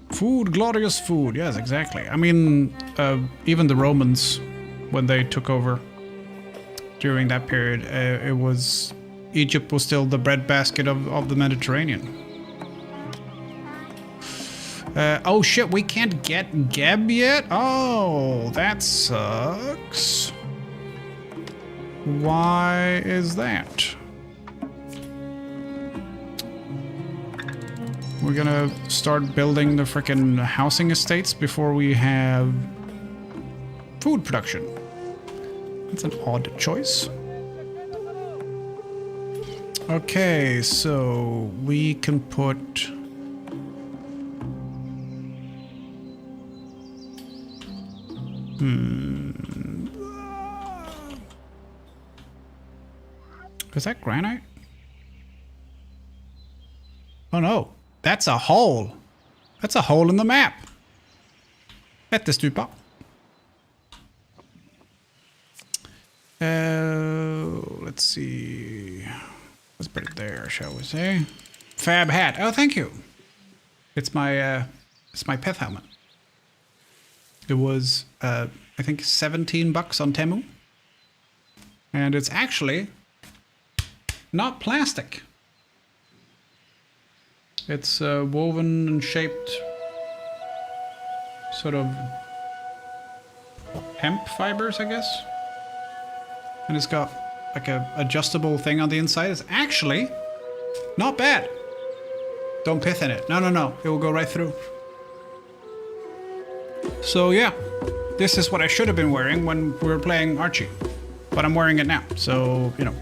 Food, glorious food. Yes, exactly. I mean, even the Romans, when they took over during that period, Egypt was still the breadbasket of the Mediterranean. Oh shit, we can't get Geb yet? Oh, that sucks. Why is that? We're gonna start building the frickin' housing estates before we have food production. That's an odd choice. Okay, so we can put... Is that granite? Oh no, that's a hole. That's a hole in the map. Dette stupa. Let's see. Let's put it there, shall we say? Fab hat. Oh, thank you. It's my pet helmet. It was I think $17 on Temu, and it's actually not plastic. It's woven and shaped sort of hemp fibers, I guess. And it's got like a adjustable thing on the inside. It's actually not bad. Don't pith in it. No, no, no. It will go right through. So yeah, this is what I should have been wearing when we were playing Archie. But I'm wearing it now, so, you know.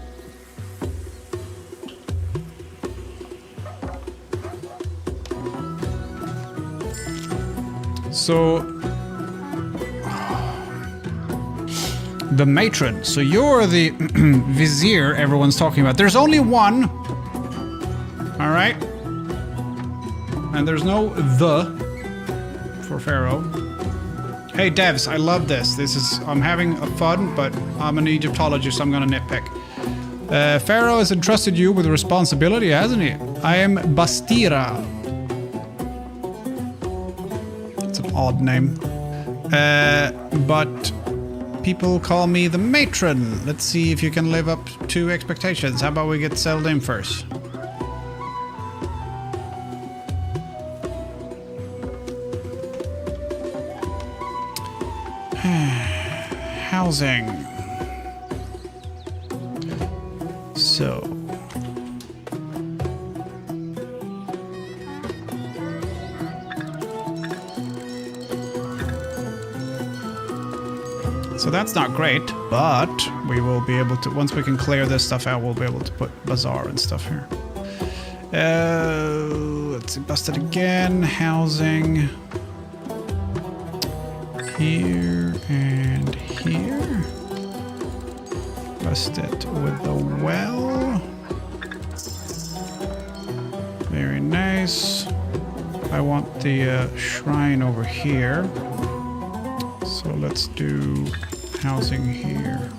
So, the matron. So you're the vizier everyone's talking about. There's only one. All right. And there's no the for Pharaoh. Hey devs, I love this. I'm having a fun, but I'm an Egyptologist, so I'm gonna nitpick. Pharaoh has entrusted you with a responsibility, hasn't he? I am Bastira. Odd name. But people call me the matron. Let's see if you can live up to expectations. How about we get settled in first? Housing. So... So that's not great, but we will be able to, once we can clear this stuff out, we'll be able to put bazaar and stuff here. Let's see, bust it again. Housing. Here and here. Bust it with the well. Very nice. I want the shrine over here. So let's do housing here.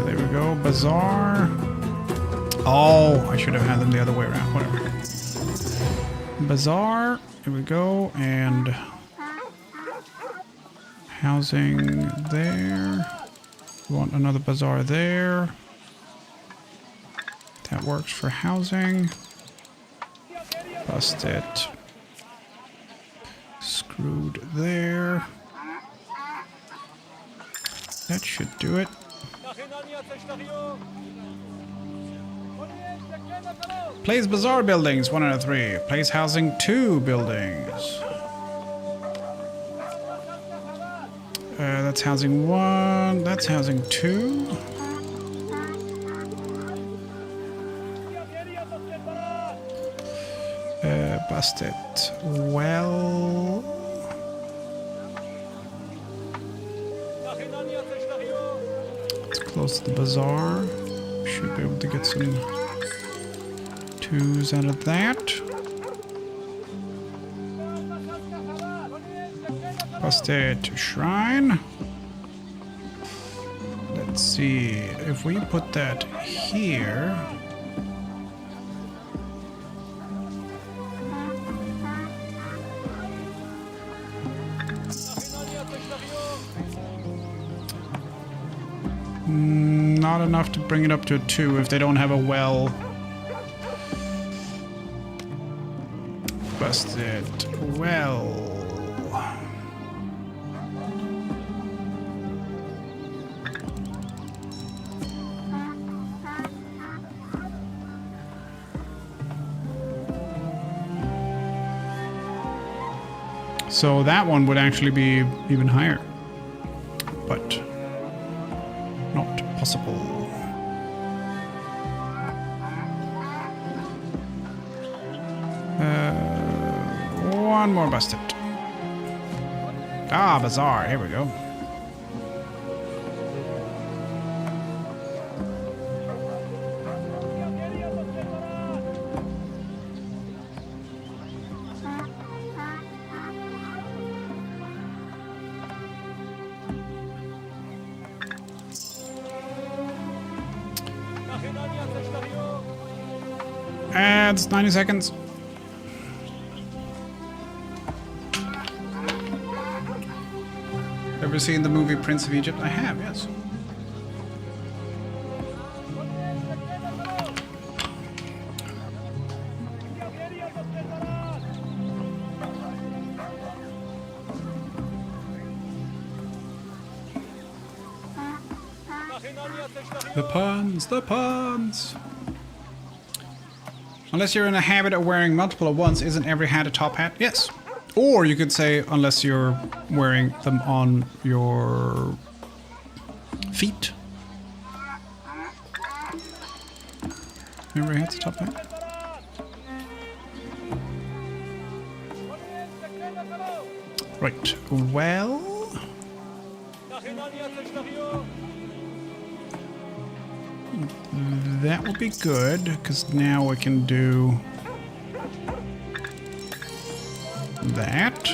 There we go. Bazaar. Oh, I should have had them the other way around. Whatever. Bazaar. Here we go. And housing there. We want another bazaar there. That works for housing. Bust it. Screwed there. That should do it. Place bazaar buildings 1 out of 3. Place housing 2 buildings. That's housing 1. That's housing 2. Bust it. Well. It's close to the bazaar. Should be able to get some 2s out of that. Busted shrine. Let's see if we put that here. Not enough to bring it up to a 2 if they don't have a well. Busted well. So that one would actually be even higher, but not possible. One more busted. Ah, bazaar. Here we go. Adds 90 seconds. Ever seen the movie Prince of Egypt? I have, yes. The puns, the puns. Unless you're in a habit of wearing multiple at once, isn't every hat a top hat? Yes. Or you could say, unless you're wearing them on your feet. Every hat's a top hat. Right. Well. That would be good, because now we can do that.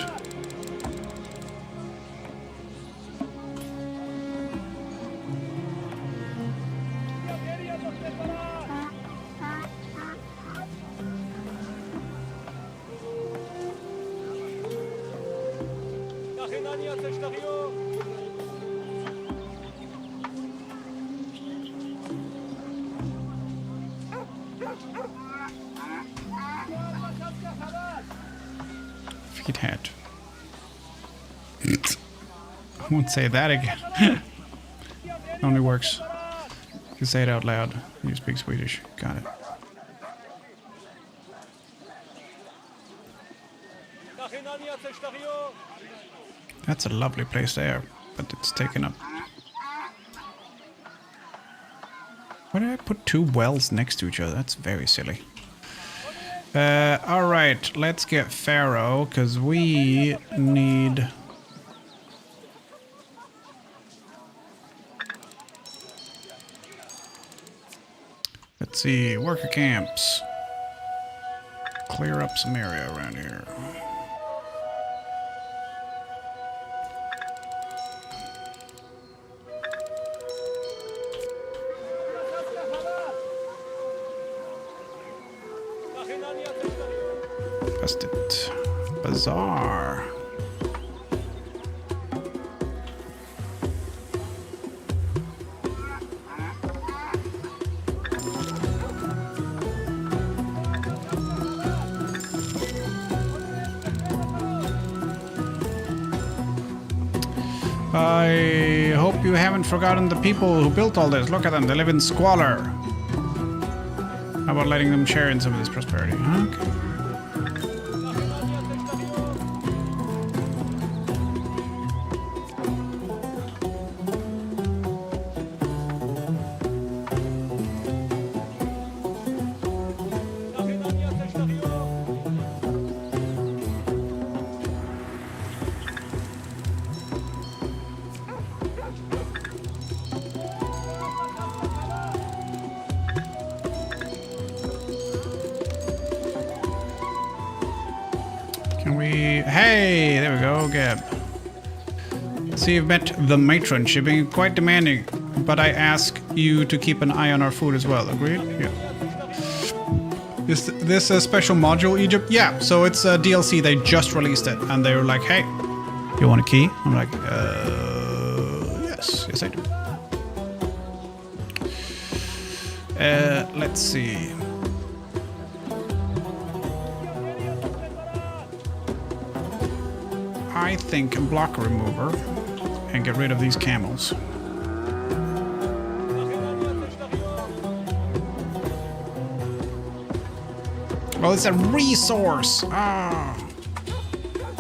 Feet hat. I won't say that again. Only works. You can say it out loud. You speak Swedish. Got it. That's a lovely place there, but it's taken up. Why did I put two wells next to each other? That's very silly. Alright, let's get Pharaoh, because we need... Let's see, worker camps. Clear up some area around here. Busted. Bazaar. I hope you haven't forgotten the people who built all this. Look at them, they live in squalor. How about letting them share in some of this prosperity? Okay. Can we... Hey! There we go, Gab. So you've met the matron. She's being quite demanding, but I ask you to keep an eye on our food as well. Agreed? Yeah. Is this a special module, Egypt? Yeah, so it's a DLC. They just released it, and they were like, hey, you want a key? I'm like, yes. Yes, I do. Let's see. I think a block remover and get rid of these camels. Well, it's a resource. Ah.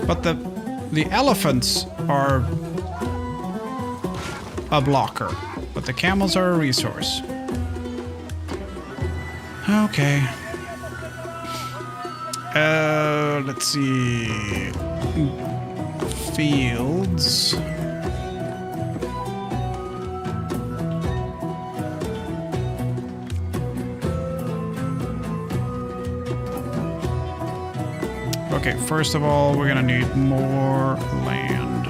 But the elephants are a blocker, but the camels are a resource. Okay. Let's see. Fields. Okay, first of all, we're gonna need more land.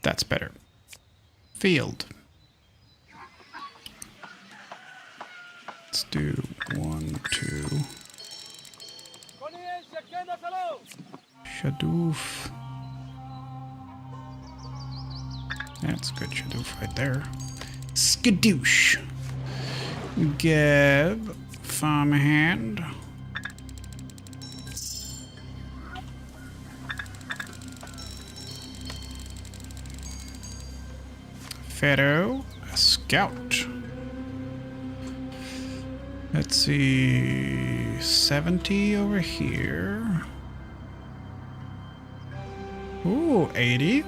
That's better. Field. Let's do 1, 2. Shadoof. That's good Shadoof right there. Skadoosh. Geb. Farmhand. Pharaoh. A scout. Let's see, 70 over here. Ooh, 80.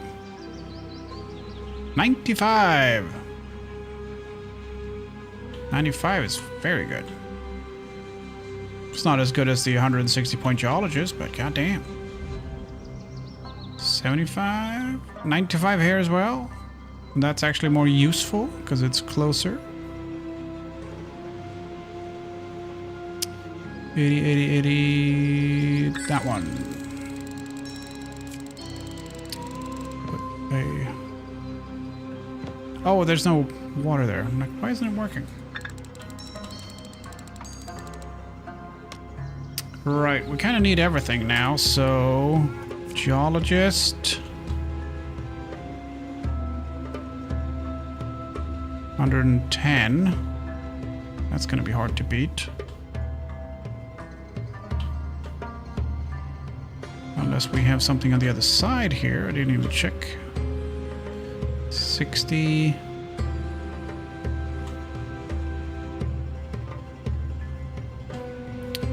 95. 95 is very good. It's not as good as the 160-point geologist, but goddamn. 75. 95 here as well. And that's actually more useful because it's closer. 80, 80, 80. That one. Oh, there's no water there. I'm like, why isn't it working? Right, we kind of need everything now, so... Geologist... 110. That's gonna be hard to beat. Unless we have something on the other side here. I didn't even check. 60.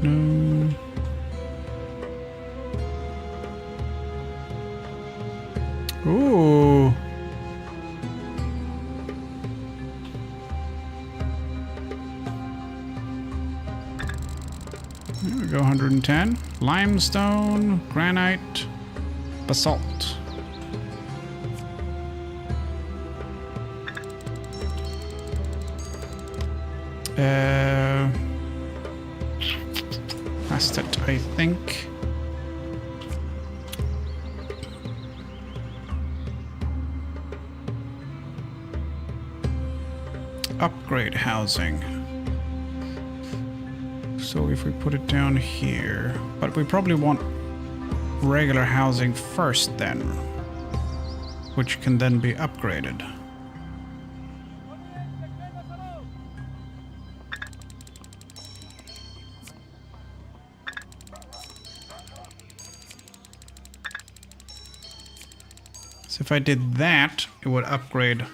No. Ooh. There we go, 110. Limestone, granite, basalt. That's it, I think. Upgrade housing. So if we put it down here, but we probably want regular housing first then, which can then be upgraded. So if I did that, it would upgrade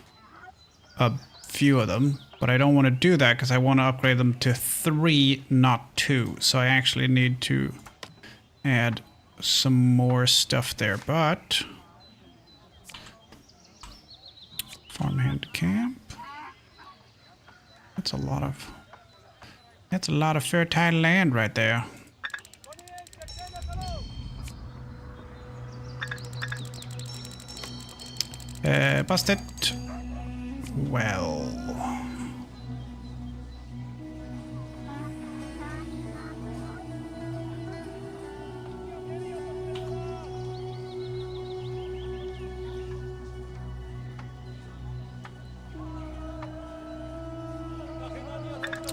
a few of them, but I don't want to do that because I want to upgrade them to 3, not 2. So I actually need to add some more stuff there, but... Farmhand camp. That's a lot of... That's a lot of fertile land right there. Busted. Well.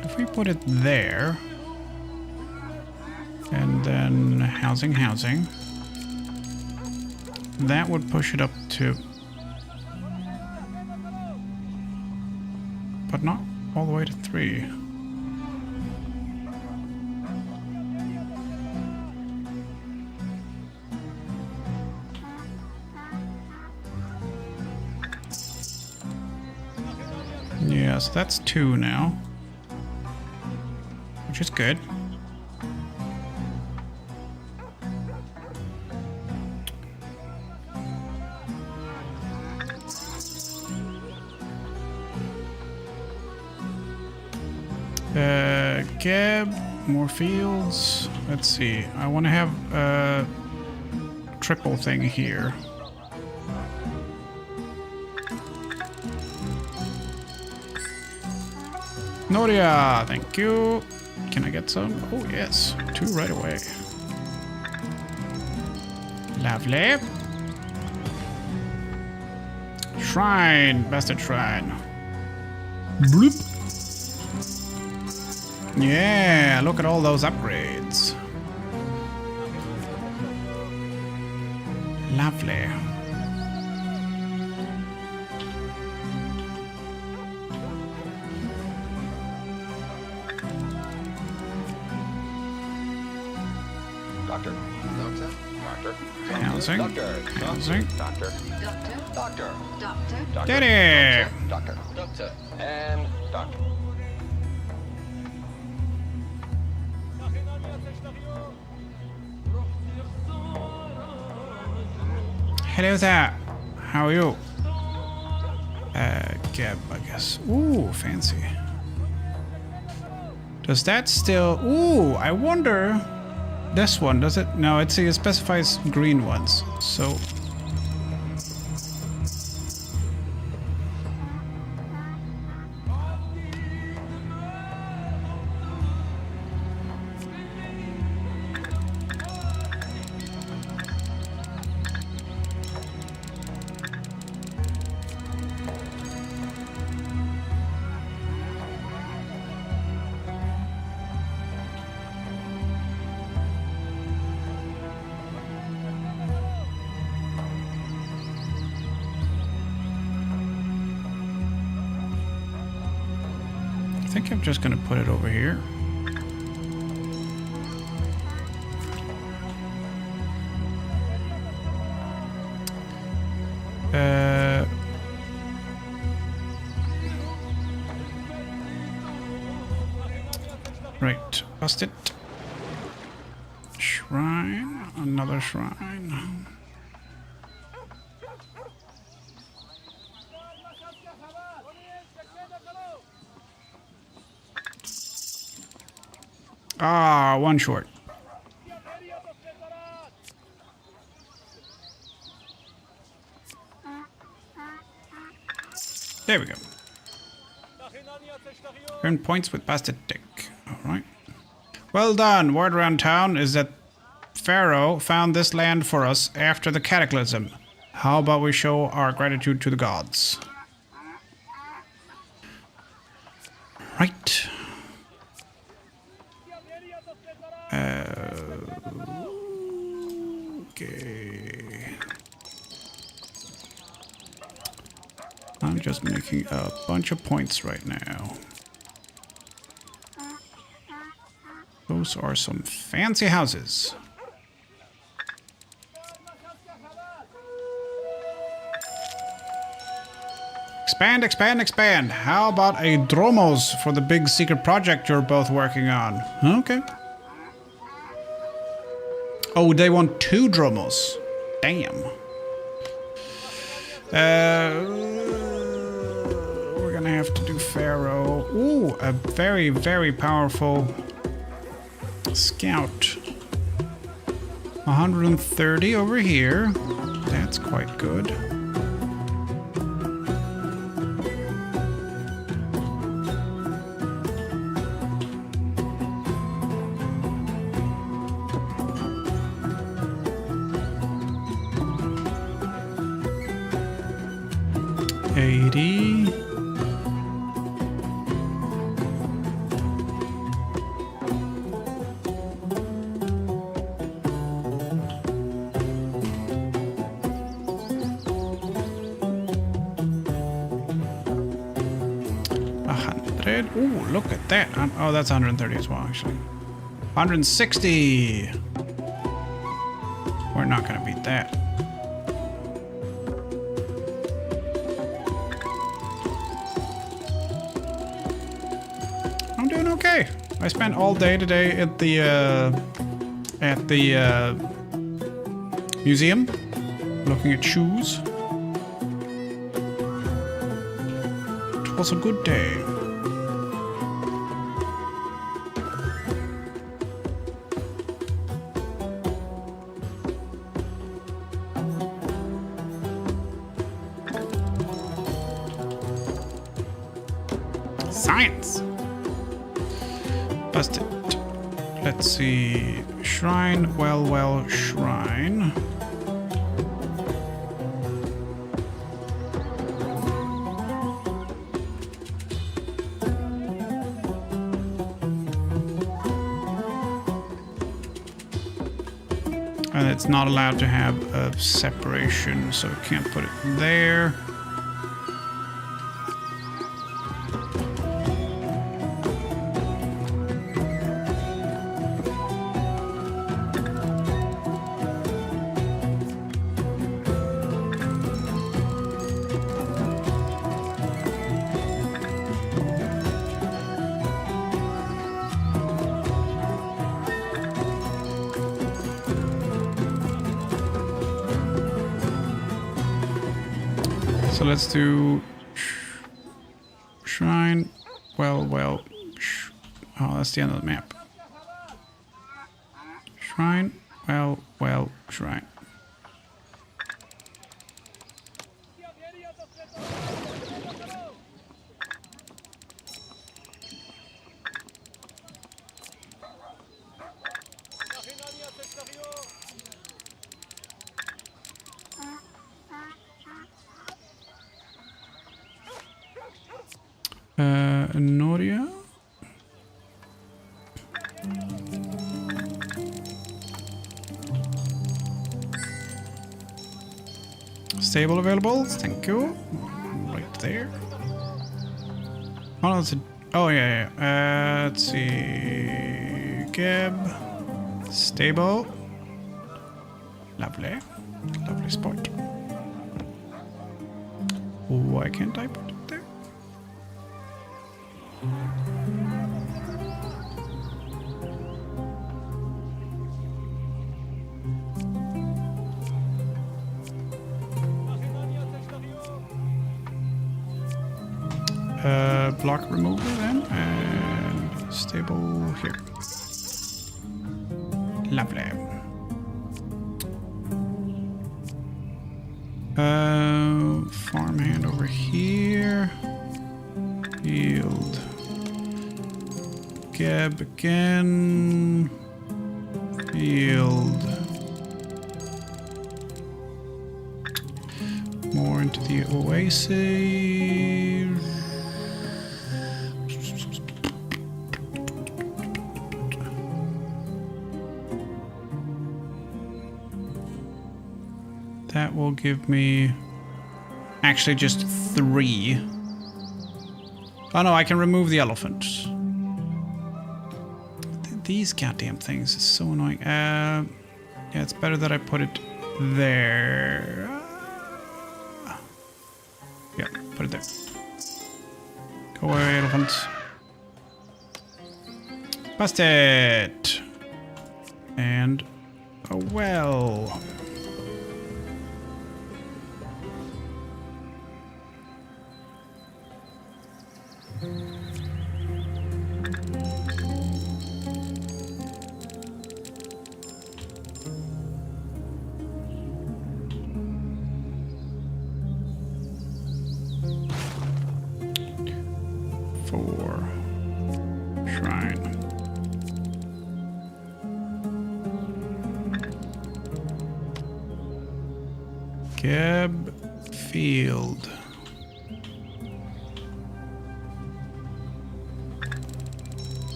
If we put it there, and then housing, that would push it up to, but not all the way to 3. Yeah, so that's 2 now, which is good. Geb, more fields. Let's see. I want to have a triple thing here. Noria, thank you. Can I get some? Oh yes, 2 right away. Lovely. Shrine, bastard shrine. Bloop. Yeah, look at all those upgrades. Lovely. Doctor. Doctor. Doctor. Housing. Doctor. Housing. Doctor. Doctor. Doctor. Daddy. Doctor. Doctor. And doctor. Hello there. How are you? Geb, I guess. Ooh, fancy. Does that still... Ooh, I wonder... This one, does it? No, it specifies green ones. So... I think I'm just gonna put it over here. Right, bust it. Shrine, another shrine. Ah, 1 short. There we go. Earn points with Bastard Dick. Alright. Well done. Word around town is that Pharaoh found this land for us after the cataclysm. How about we show our gratitude to the gods? Right. Okay. I'm just making a bunch of points right now. Those are some fancy houses. Expand, expand, expand. How about a Dromos for the big secret project you're both working on? Okay. Oh, they want 2 Dromos. Damn. We're gonna gonna have to do Pharaoh. Ooh, a very, very powerful scout. 130 over here. That's quite good. Ooh, look at that. Oh, that's 130 as well, actually. 160. We're not going to beat that. I'm doing okay. I spent all day today at the museum looking at shoes. It was a good day. Science! Busted. Let's see. Shrine, well, shrine. And it's not allowed to have a separation, so we can't put it there. So let's do shrine, well, oh, that's the end of the map. Shrine, well, shrine. Noria. Stable available, thank you. Right there. Oh, that's a. Oh, yeah. Let's see. Geb. Stable. Lovely. Lovely spot. Why can't I put it there? Block removal then, and stable here. Lovely. Farmhand over here. Yield. Geb again. Yield. More into the oasis. That will give me actually just 3. Oh no, I can remove the elephants. These goddamn things is so annoying. Yeah, it's better that I put it there. Yeah, put it there. Go away, elephants. Busted! And a well. For shrine. Geb Field.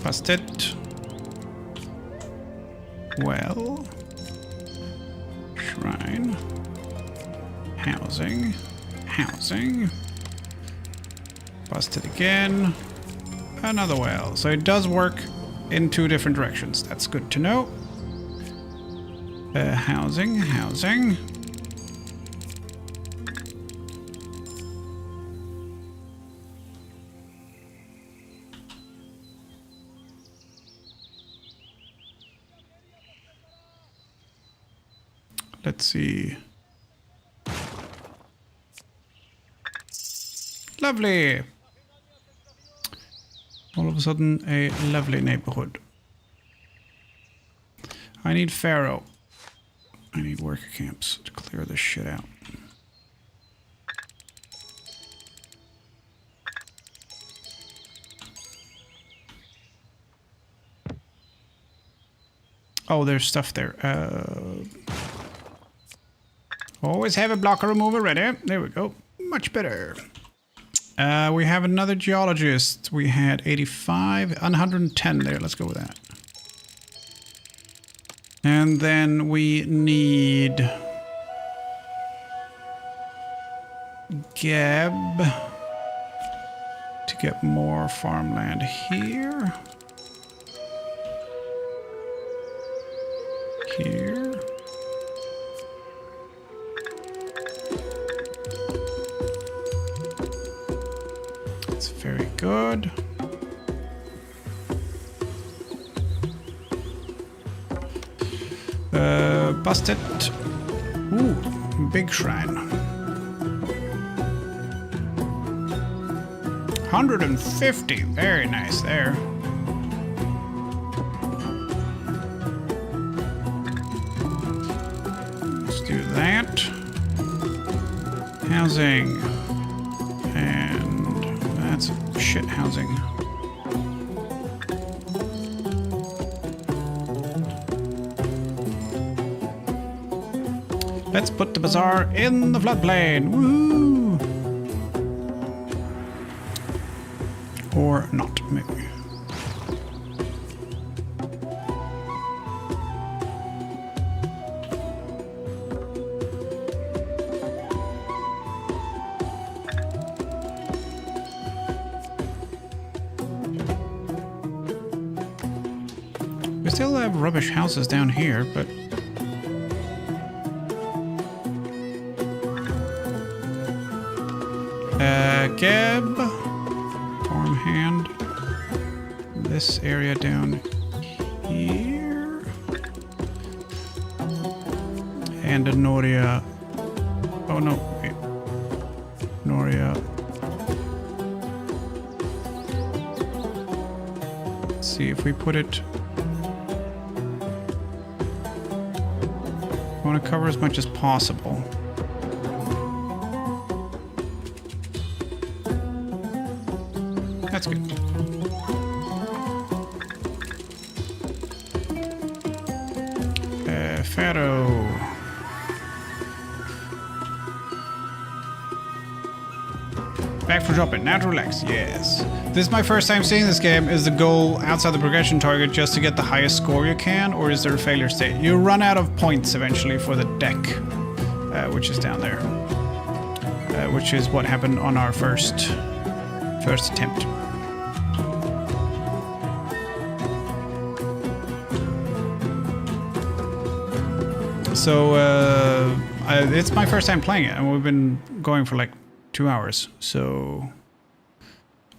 Past it. Well. Shrine. Housing. Housing. Bust it again. Another well. So it does work in 2 different directions. That's good to know. Housing, housing. Let's see. Lovely. All of a sudden, a lovely neighborhood. I need Pharaoh. I need worker camps to clear this shit out. Oh, there's stuff there. Always have a blocker remover ready. There we go. Much better. We have another geologist. We had 85 and 110 there. Let's go with that. And then we need Geb to get more farmland here. Here. That's very good. Bust it. Ooh, big shrine. 150. Very nice there. Let's do that. Housing. And that's shit housing. Let's put the bazaar in the floodplain. Woo! Or not, maybe. We still have rubbish houses down here, but Geb, farmhand, this area down here, and a Noria. Oh no, wait, Noria. Let's see if we put it. I want to cover as much as possible. That's good. Pharaoh. Back for dropping. Now to relax. Yes. This is my first time seeing this game. Is the goal outside the progression target just to get the highest score you can, or is there a failure state? You run out of points eventually for the deck, which is down there, which is what happened on our first attempt. So it's my first time playing it, and we've been going for like 2 hours. So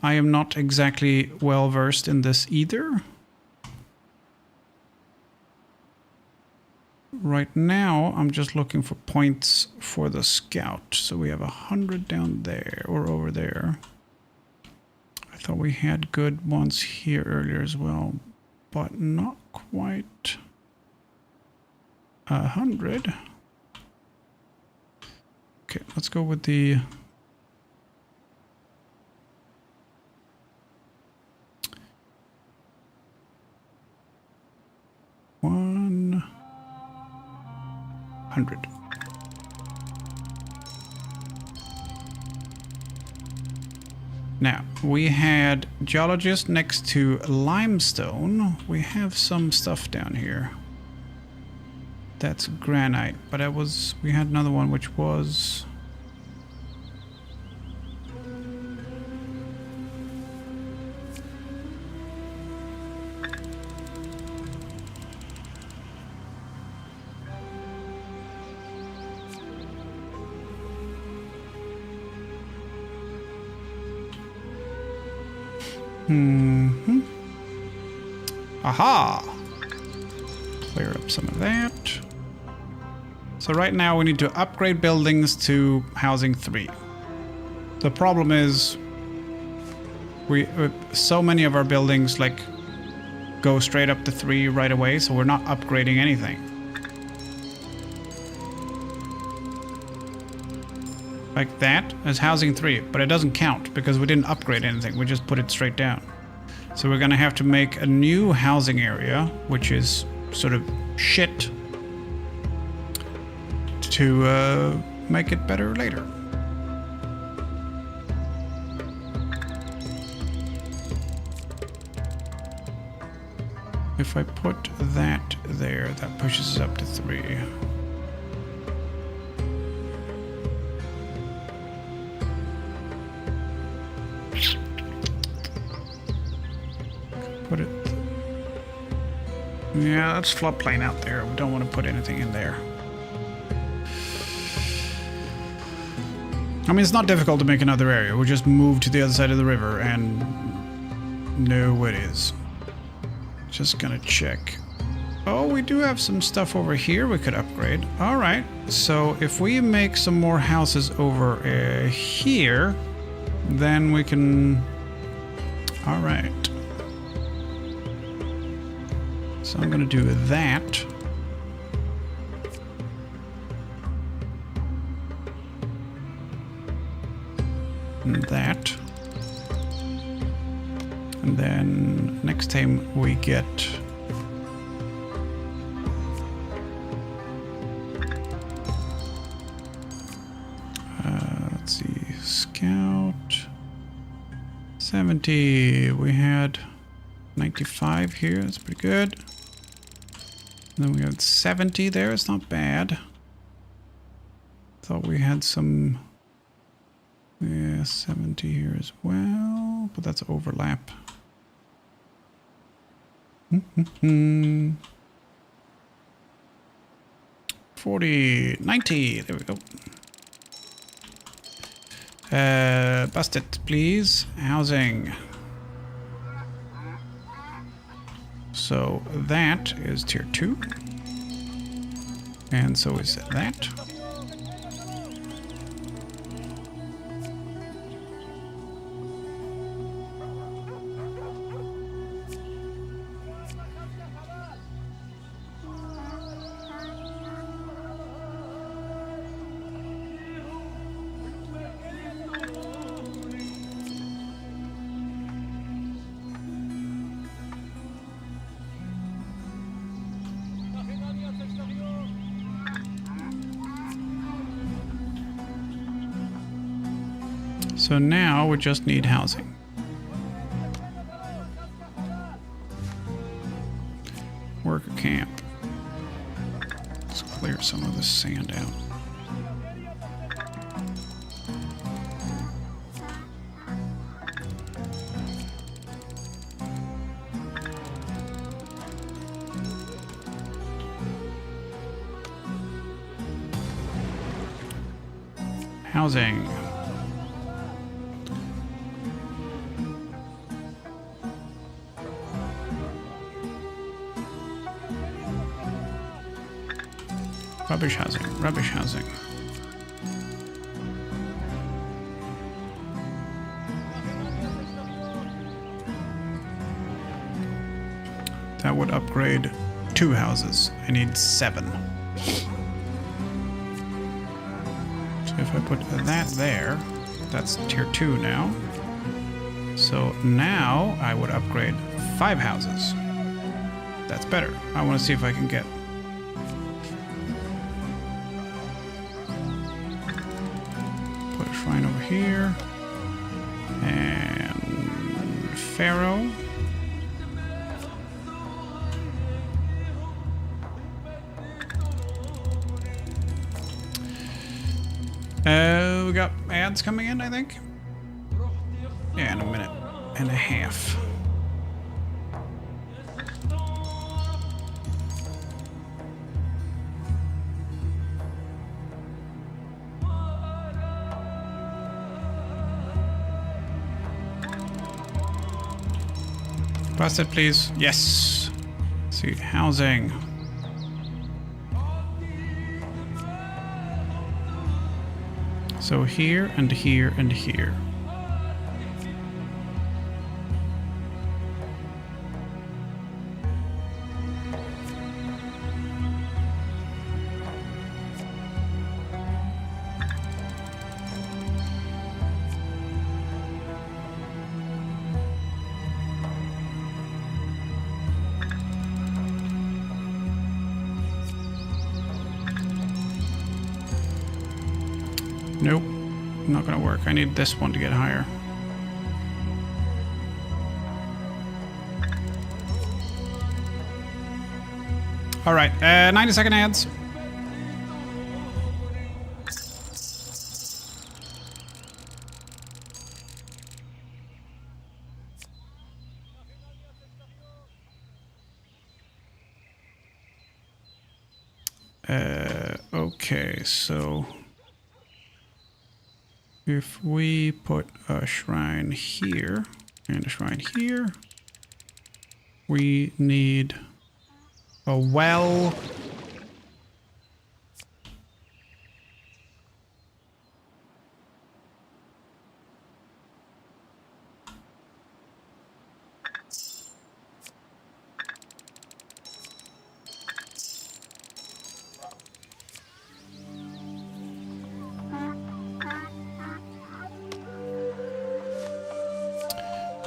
I am not exactly well versed in this either. right now, I'm just looking for points for the scout. So we have 100 down there or over there. I thought we had good ones here earlier as well, but not quite 100. Okay, let's go with the... $100. Now, we had geologist next to limestone. We have some stuff down here. That's granite, but we had another one which was... Aha! Clear up some of that. So right now we need to upgrade buildings to housing 3. The problem is so many of our buildings like go straight up to 3 right away, so we're not upgrading anything. Like that is housing 3, but it doesn't count because we didn't upgrade anything. We just put it straight down. So we're gonna have to make a new housing area, which is sort of shit, to make it better later. If I put that there, that pushes us up to 3. Put it... Yeah, that's floodplain out there. We don't want to put anything in there. I mean, it's not difficult to make another area. We'll just move to the other side of the river and know it is. Just gonna check. Oh, we do have some stuff over here we could upgrade. All right. So if we make some more houses over here, then we can... All right. So I'm gonna do that. And that. And then next time we get... let's see, scout... 70, we had 95 here, that's pretty good. And then we have 70 there, it's not bad. Thought we had some... Yeah, 70 here as well, but that's overlap. 40, 90, there we go. Bust it, please. Housing. So that is tier 2. And so is that. So now we just need housing. Worker camp. Let's clear some of this sand out. Housing. Rubbish housing, rubbish housing. That would upgrade 2 houses. I need 7. So if I put that there, that's tier 2 now. So now I would upgrade 5 houses. That's better. I want to see if I can get... Put a shrine over here. And... Pharaoh. We got ads coming in, I think. Yeah, in a minute and a half. Bust it, please. Yes. Let's see, housing. So here and here and here. Nope, not gonna work. I need this one to get higher. All right, 90-second ads. Okay, so if we put a shrine here and a shrine here, we need a well.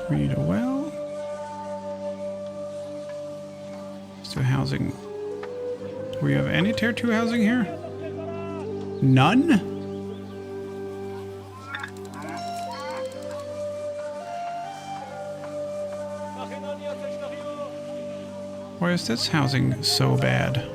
We need a well. So housing. Do we have any tier 2 housing here? None? Why is this housing so bad?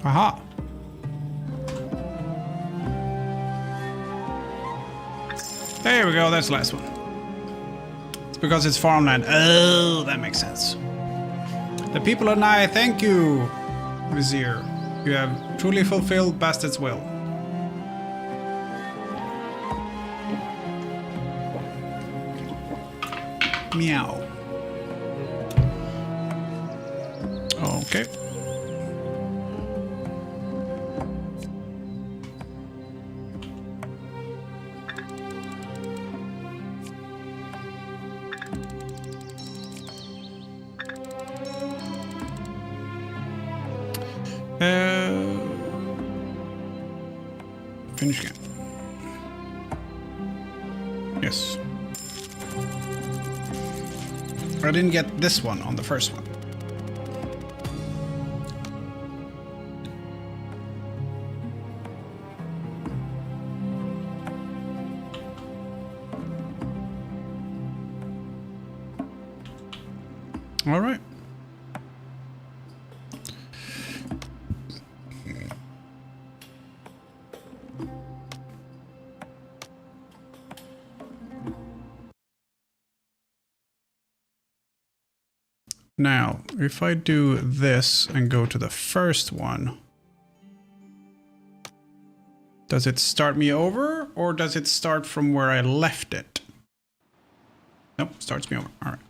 Aha! There we go, that's the last one. It's because it's farmland. Oh, that makes sense. The people and I thank you, Vizier. You have truly fulfilled Bastard's will. Meow. Okay. Finish game. Yes. I didn't get this one on the first one. All right. Now, if I do this and go to the first one, does it start me over or does it start from where I left it? Nope, starts me over. All right.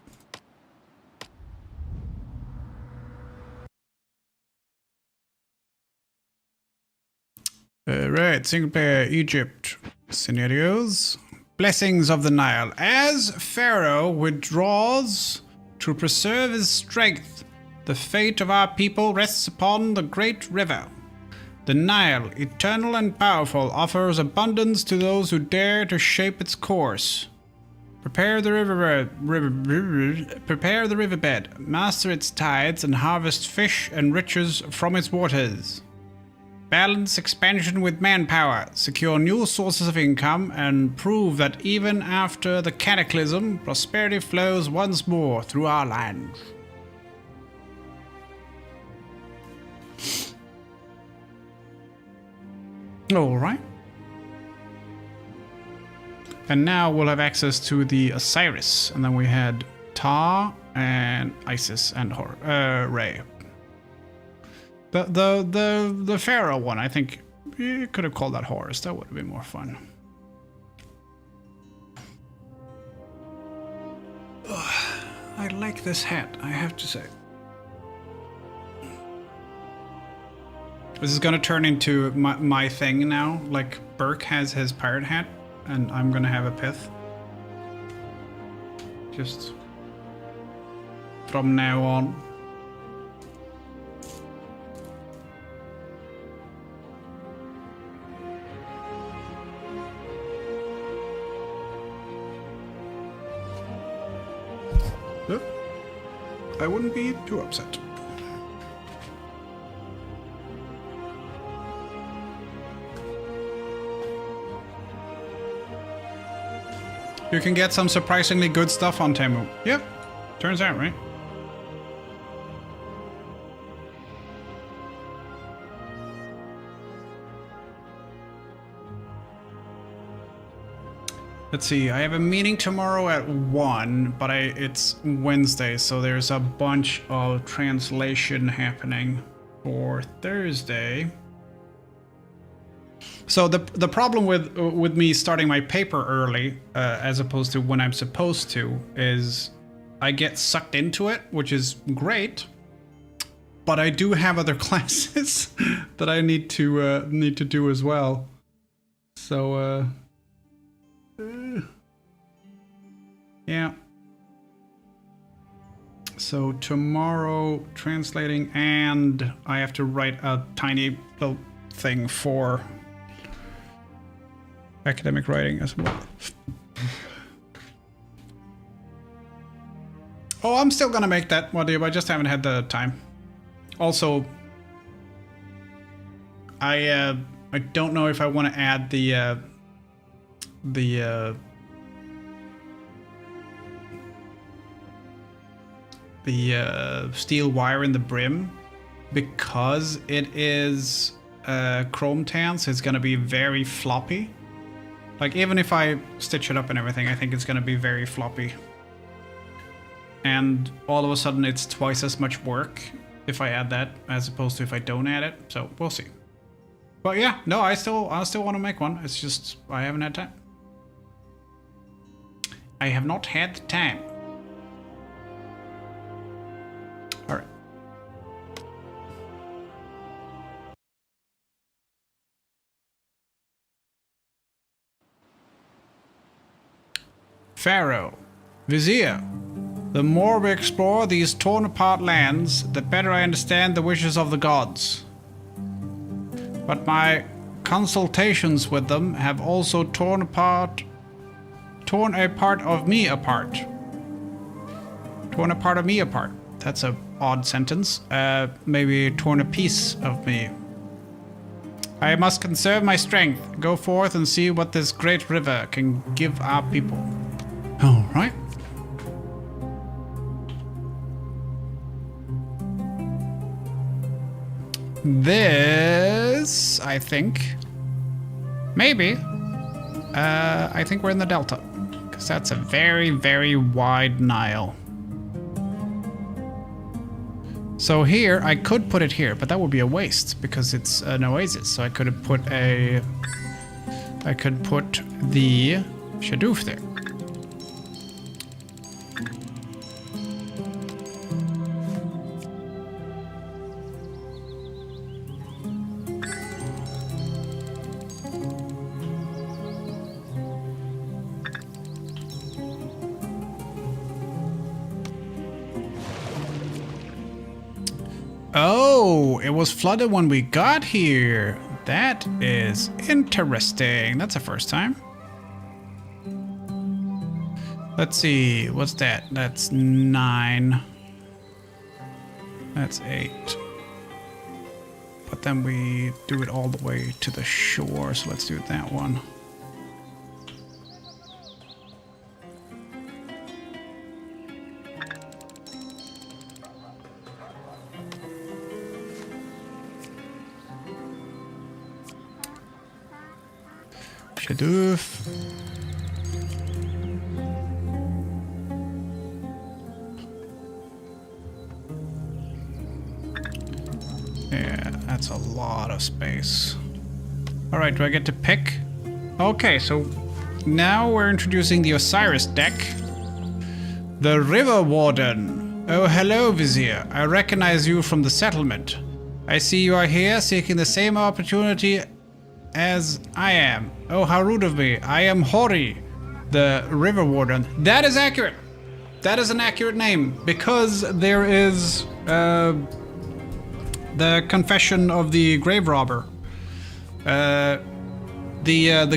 Right, single player Egypt scenarios. Blessings of the Nile. As Pharaoh withdraws to preserve his strength, the fate of our people rests upon the great river. The Nile, eternal and powerful, offers abundance to those who dare to shape its course. Prepare the riverbed, master its tides, and harvest fish and riches from its waters. Balance expansion with manpower, secure new sources of income, and prove that even after the cataclysm, prosperity flows once more through our land. All right. And now we'll have access to the Osiris, and then we had Ta and Isis and Re. The Pharaoh one, I think you could have called that Horus. That would have been more fun. I like this hat, I have to say. This is gonna turn into my thing now. Like Burke has his pirate hat, and I'm gonna have a pith. Just from now on. I wouldn't be too upset. You can get some surprisingly good stuff on Temu. Yep, turns out, right? Let's see, I have a meeting tomorrow at 1, but it's Wednesday, so there's a bunch of translation happening for Thursday. So the problem with me starting my paper early, as opposed to when I'm supposed to, is I get sucked into it, which is great, but I do have other classes that I need to do as well. So yeah. So tomorrow translating, and I have to write a tiny little thing for academic writing as well. Oh, I'm still gonna make that module, I just haven't had the time. Also, I don't know if I want to add the steel wire in the brim, because it is chrome tan, so it's gonna be very floppy. Like, even if I stitch it up and everything, I think it's gonna be very floppy. And all of a sudden it's twice as much work if I add that as opposed to if I don't add it, so we'll see. But yeah, no, I still want to make one. It's just I haven't had time. I have not had the time. All right. Pharaoh, Vizier. The more we explore these torn apart lands, the better I understand the wishes of the gods. But my consultations with them have also torn a part of me apart. Torn a part of me apart. That's a odd sentence. Maybe torn a piece of me. I must conserve my strength. Go forth and see what this great river can give our people. All right. This, I think, maybe. I think we're in the Delta, because that's a very, very wide Nile. So here, I could put it here, but that would be a waste because it's an oasis. So I could have put the Shadoof there. Oh, it was flooded when we got here. That is interesting. That's the first time. Let's see, what's that? That's 9. That's 8. But then we do it all the way to the shore, so let's do that one. Shadoof. Yeah, that's a lot of space. All right, do I get to pick? Okay, so now we're introducing the Osiris deck. The River Warden. Oh, hello, Vizier. I recognize you from the settlement. I see you are here seeking the same opportunity as I am. Oh, how rude of me. I am Hori, the River Warden. That is accurate. That is an accurate name because there is the confession of the grave robber. The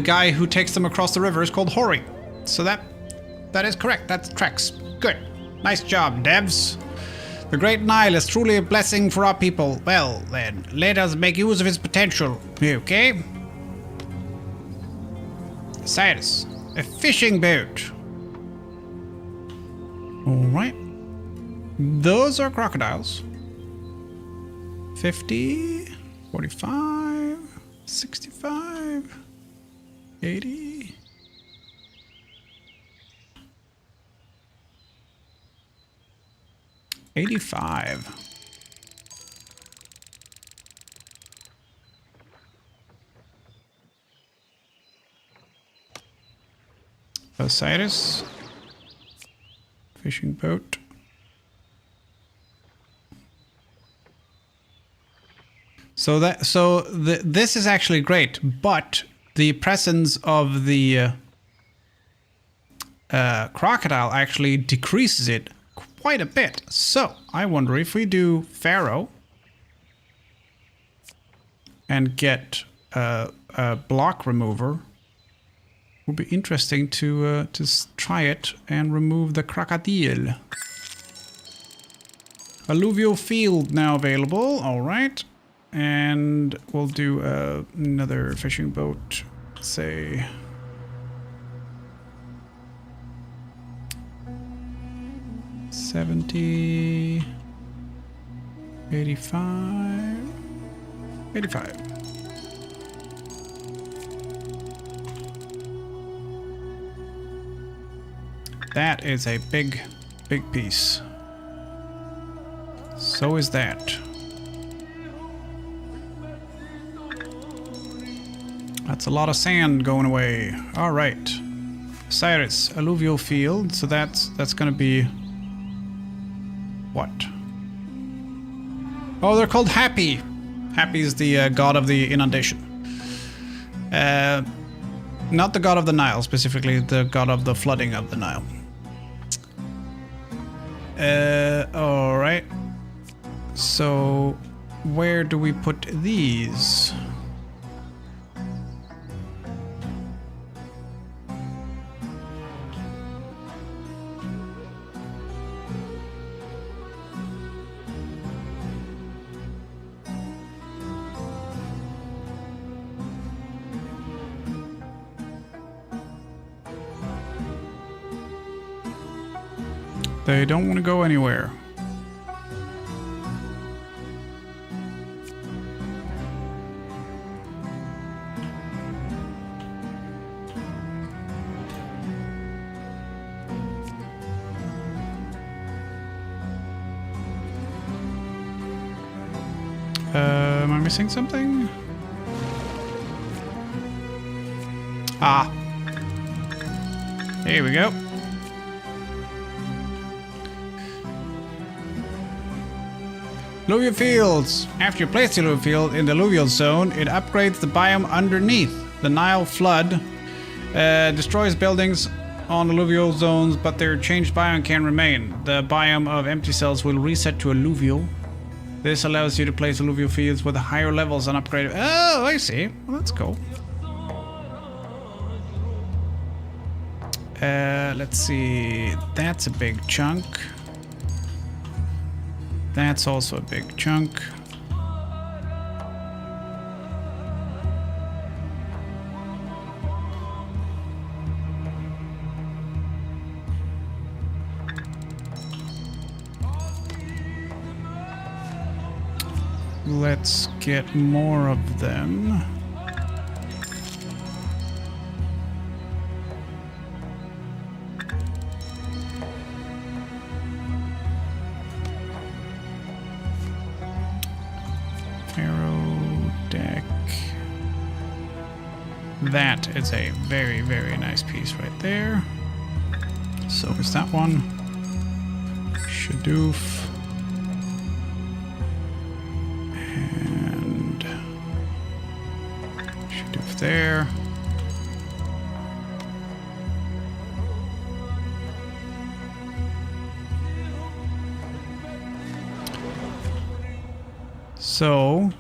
guy who takes them across the river is called Hori. So that is correct. That tracks. Good. Nice job, devs. The Great Nile is truly a blessing for our people. Well, then, let us make use of its potential. Okay? Cyrus, a fishing boat. Alright. Those are crocodiles. 50, 45, 65, 80. $85. Osiris. Fishing boat. This is actually great, but the presence of the crocodile actually decreases it quite a bit. So I wonder if we do Pharaoh and get a block remover. Would be interesting to try it and remove the crocodile. Alluvial field now available. All right. And we'll do another fishing boat, say. $70, $85, $85. That is a big piece. So is that. That's a lot of sand going away. All right. Cyrus, alluvial field. So that's going to be what? Oh, they're called Happy. Happy is the god of the inundation. Not the god of the Nile, specifically the god of the flooding of the Nile. All right. So, where do we put these? They don't want to go anywhere. Am I missing something? Ah. Here we go. Alluvial fields. After you place the alluvial field in the alluvial zone, it upgrades the biome underneath. The Nile flood destroys buildings on alluvial zones, but their changed biome can remain. The biome of empty cells will reset to alluvial. This allows you to place alluvial fields with higher levels on upgraded. Oh, I see. Well, that's cool. Let's see. That's a big chunk. That's also a big chunk. Let's get more of them. Pharaoh deck. That is a very, very nice piece right there. So is that one. Shadoof. There. So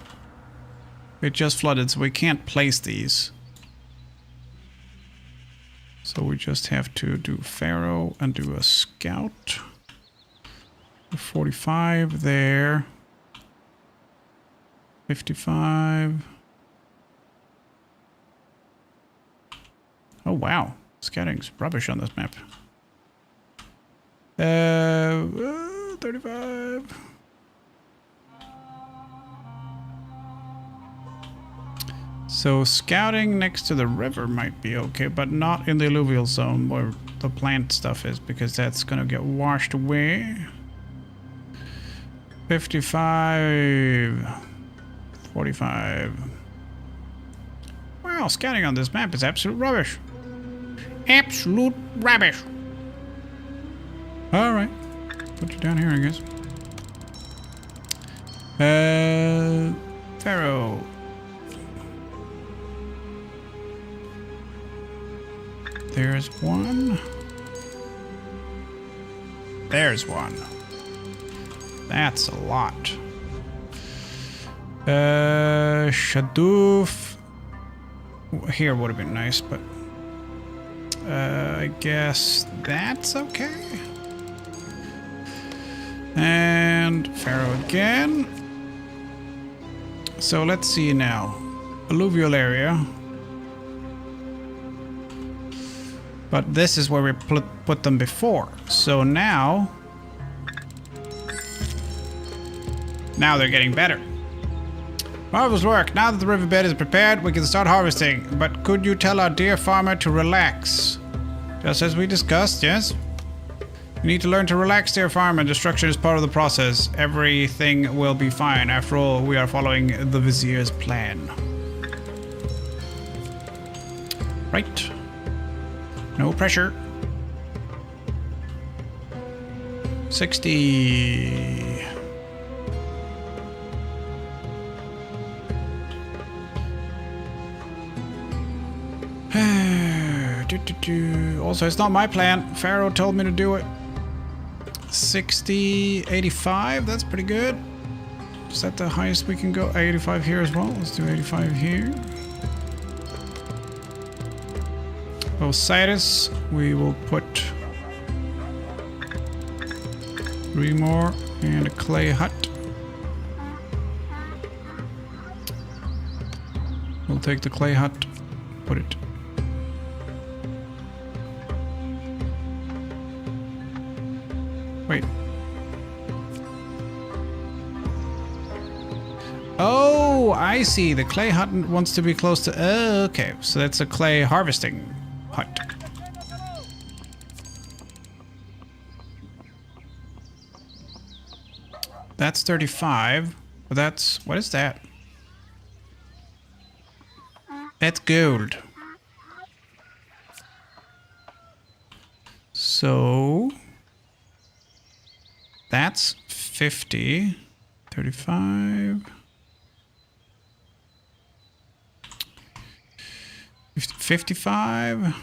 it just flooded, so we can't place these. So we just have to do Pharaoh and do a scout. 45 there. 55. Oh wow, scouting's rubbish on this map. 35. So scouting next to the river might be okay, but not in the alluvial zone where the plant stuff is, because that's gonna get washed away. 55. 45. Wow, scouting on this map is absolute rubbish. Absolute rubbish. Alright. Put you down here, I guess. Pharaoh. There's one. There's one. That's a lot. Shadoof. Here would have been nice, but I guess that's okay. And Pharaoh again. So let's see now. Alluvial area. But this is where we put them before. So now they're getting better. Marvelous work. Now that the riverbed is prepared, we can start harvesting. But could you tell our dear farmer to relax? Just as we discussed, yes? You need to learn to relax, dear farmer. Destruction is part of the process. Everything will be fine. After all, we are following the Vizier's plan. Right. No pressure. 60. Also, it's not my plan. Pharaoh told me to do it. 60, 85. That's pretty good. Is that the highest we can go? 85 here as well. Let's do 85 here. Osiris, we will put 3 more and a clay hut. We'll take the clay hut, put it. Wait. Oh, I see. The clay hut wants to be close to... Oh, okay. So that's a clay harvesting hut. That's 35. But that's... What is that? That's gold. So... That's 50. 35... 55.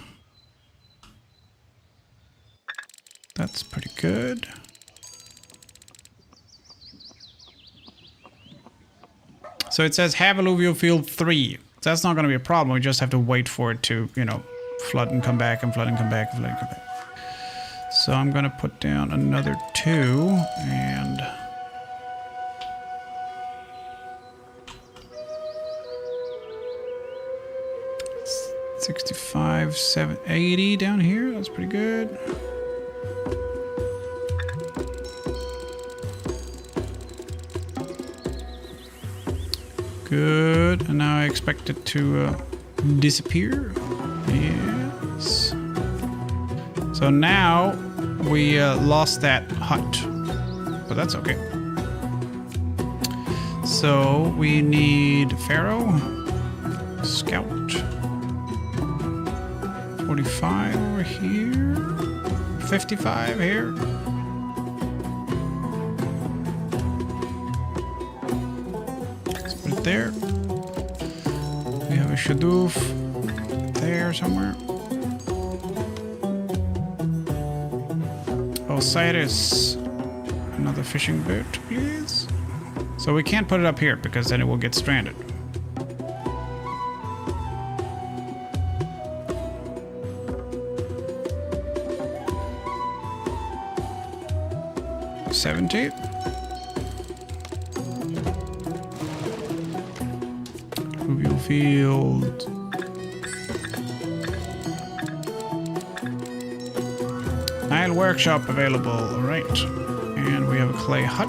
That's pretty good. So it says have alluvial field 3. That's not going to be a problem. We just have to wait for it to, you know, flood and come back and flood and come back and flood and come back. So I'm going to put down another 2 and... 65, 80 down here. That's pretty good. Good. And now I expect it to disappear. Yes. So now we lost that hut. But that's okay. So we need Pharaoh. Scout. 45 over here. 55 here. Let's put it there. We have a Shadoof there somewhere. Osiris. Another fishing boat, please. So we can't put it up here because then it will get stranded. 70. Alluvial field. Nile workshop available. All right. And we have a clay hut.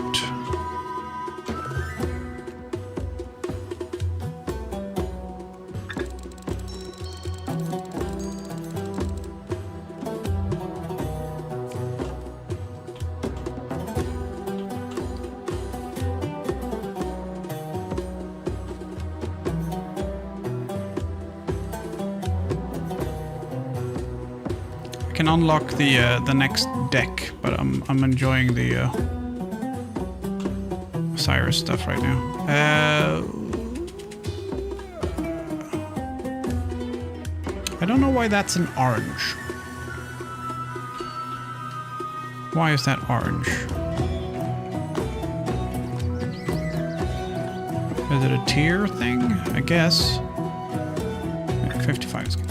I can unlock the next deck, but I'm enjoying the Osiris stuff right now. I don't know why that's an orange. Why is that orange? Is it a tier thing? I guess. 55 is good.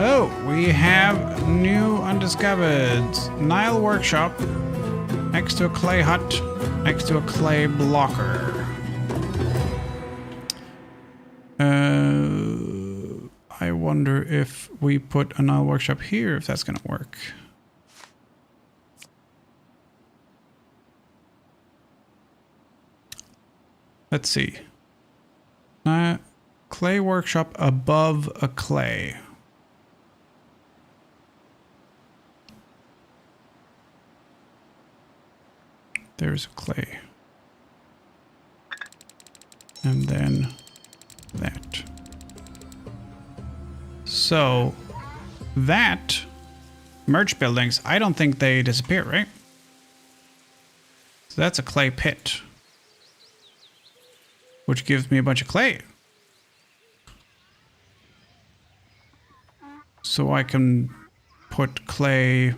Oh, we have new undiscovered Nile workshop next to a clay hut, next to a clay blocker. I wonder if we put a Nile workshop here, if that's gonna work. Let's see. Clay workshop above a clay. There's a clay. And then that. So that merch buildings, I don't think they disappear, right? So that's a clay pit, which gives me a bunch of clay. So I can put clay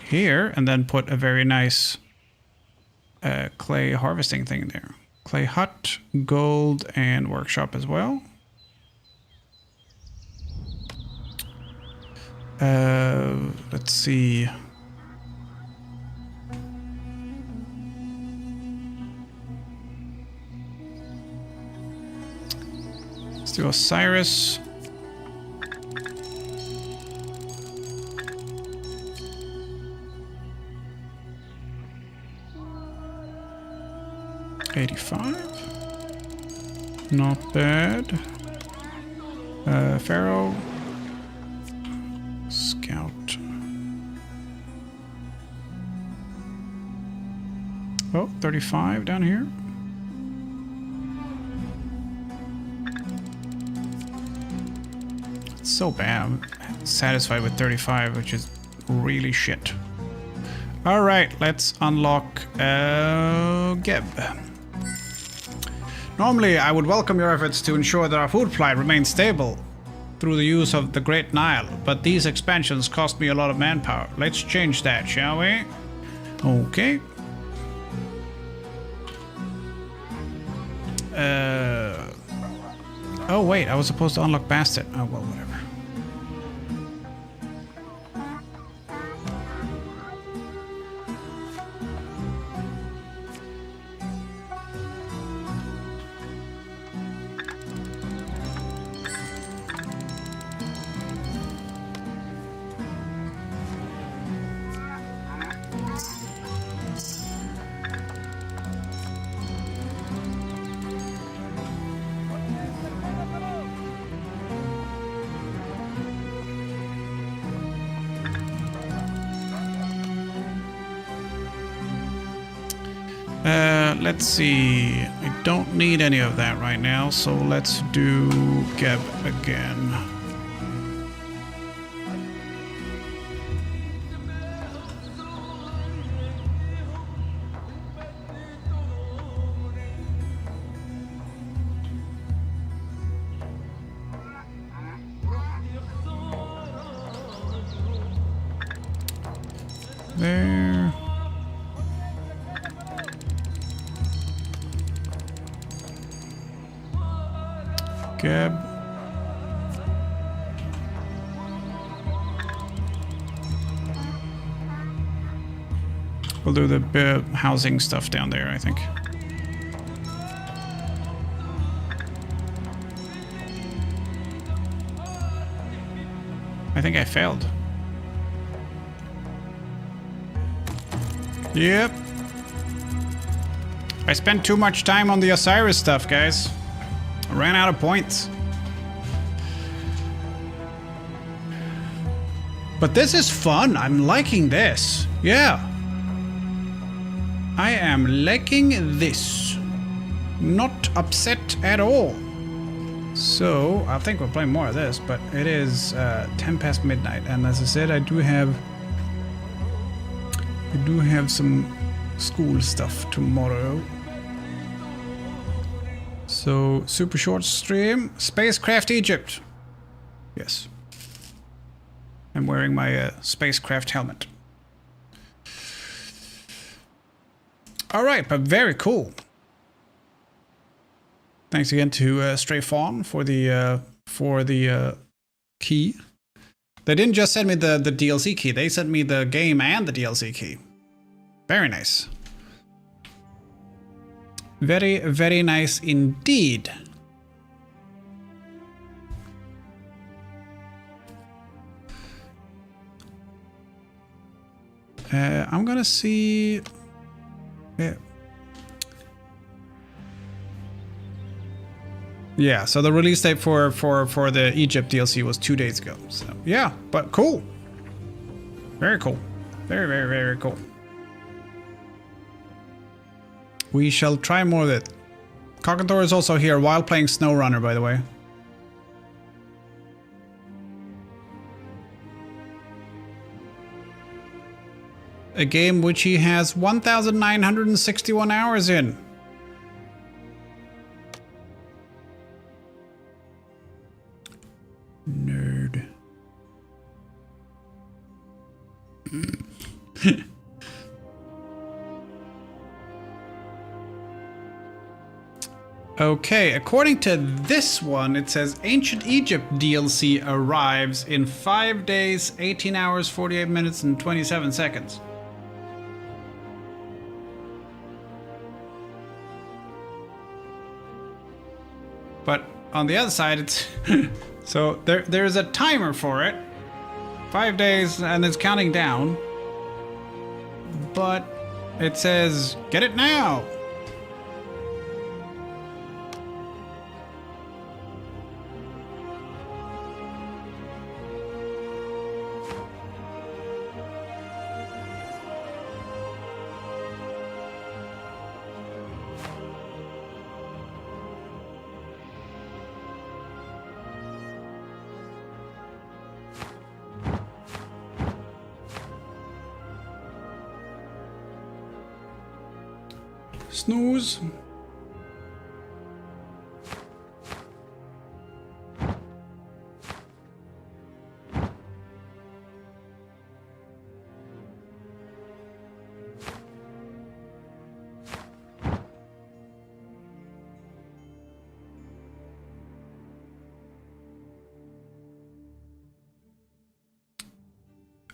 here and then put a very nice clay harvesting thing there. Clay hut, gold, and workshop as well. Let's see. Let's do Osiris. $85. Not bad. Pharaoh. Scout. Oh, 35 down here. It's so bad. I'm satisfied with 35, which is really shit. All right, let's unlock Geb. Normally, I would welcome your efforts to ensure that our food supply remains stable through the use of the Great Nile, but these expansions cost me a lot of manpower. Let's change that, shall we? Okay. Oh wait, I was supposed to unlock Bastet. Oh well, whatever. Let's see. I don't need any of that right now, so let's do Geb again. There. Geb. We'll do the housing stuff down there, I think. I think I failed. Yep. I spent too much time on the Osiris stuff, guys. I ran out of points. But this is fun. I'm liking this. Yeah. I am liking this. Not upset at all. So, I think we'll play more of this, but it is 10 past midnight. And as I said, I do have some school stuff tomorrow. So, super short stream. Spacecraft Egypt. Yes. I'm wearing my spacecraft helmet. Alright, but very cool. Thanks again to Stray Fawn for the key. They didn't just send me the DLC key, they sent me the game and the DLC key. Very nice. Very, very nice indeed. I'm gonna see... Yeah, so the release date for the Egypt DLC was 2 days ago. So yeah, but cool. Very cool. Very, very, very cool. We shall try more of it. Cockatoo is also here while playing SnowRunner, by the way. A game which he has 1,961 hours in. Nerd. Okay, according to this one, it says Ancient Egypt DLC arrives in 5 days, 18 hours, 48 minutes, and 27 seconds. But on the other side, it's so there's a timer for it. 5 days, and it's counting down. But it says, get it now. Snooze.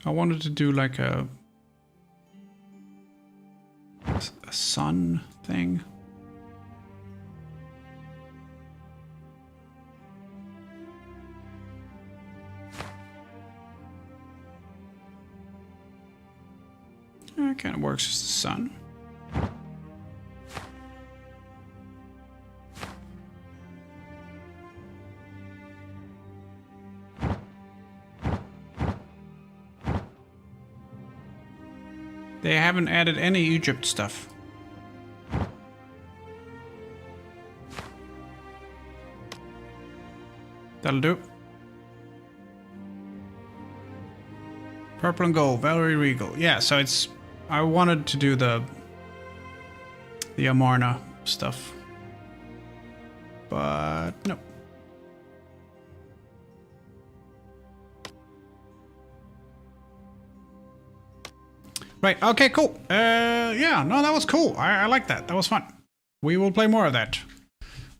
I wanted to do like a sun thing. It kind of works as the sun. They haven't added any Egypt stuff. That'll do. Purple and gold, very regal. Yeah, so it's... I wanted to do the Amarna stuff. But no. Right, okay, cool. Yeah, no, that was cool. I like that. That was fun. We will play more of that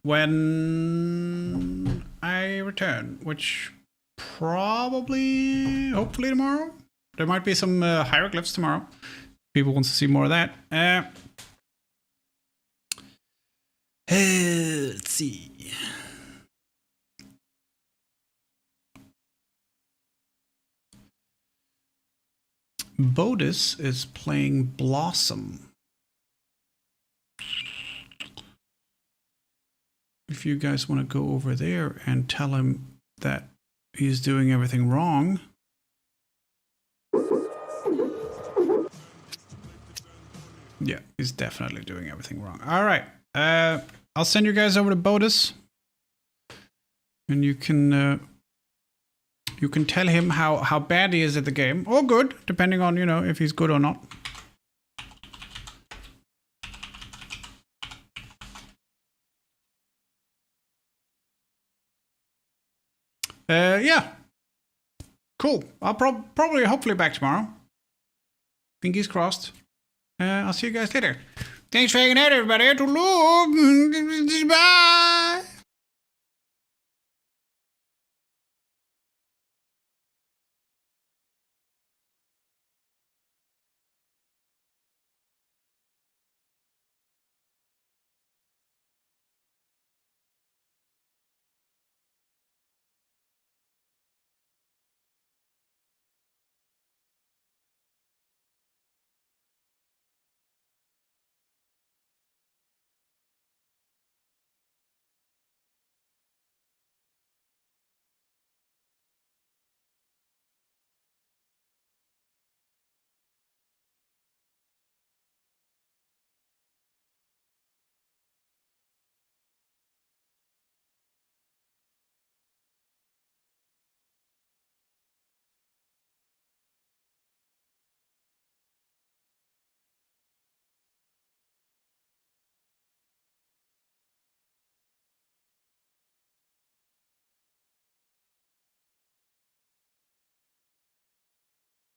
when I return, which probably, hopefully tomorrow. There might be some hieroglyphs tomorrow. People want to see more of that. Let's see. Bodis is playing Blossom. If you guys want to go over there and tell him that he's doing everything wrong. Yeah, he's definitely doing everything wrong. All right. I'll send you guys over to Bodis. And you can tell him how bad he is at the game, or good, depending on, you know, if he's good or not. Yeah. Cool. I'll probably, hopefully back tomorrow. Fingers crossed. I'll see you guys later. Thanks for hanging out, everybody. Bye.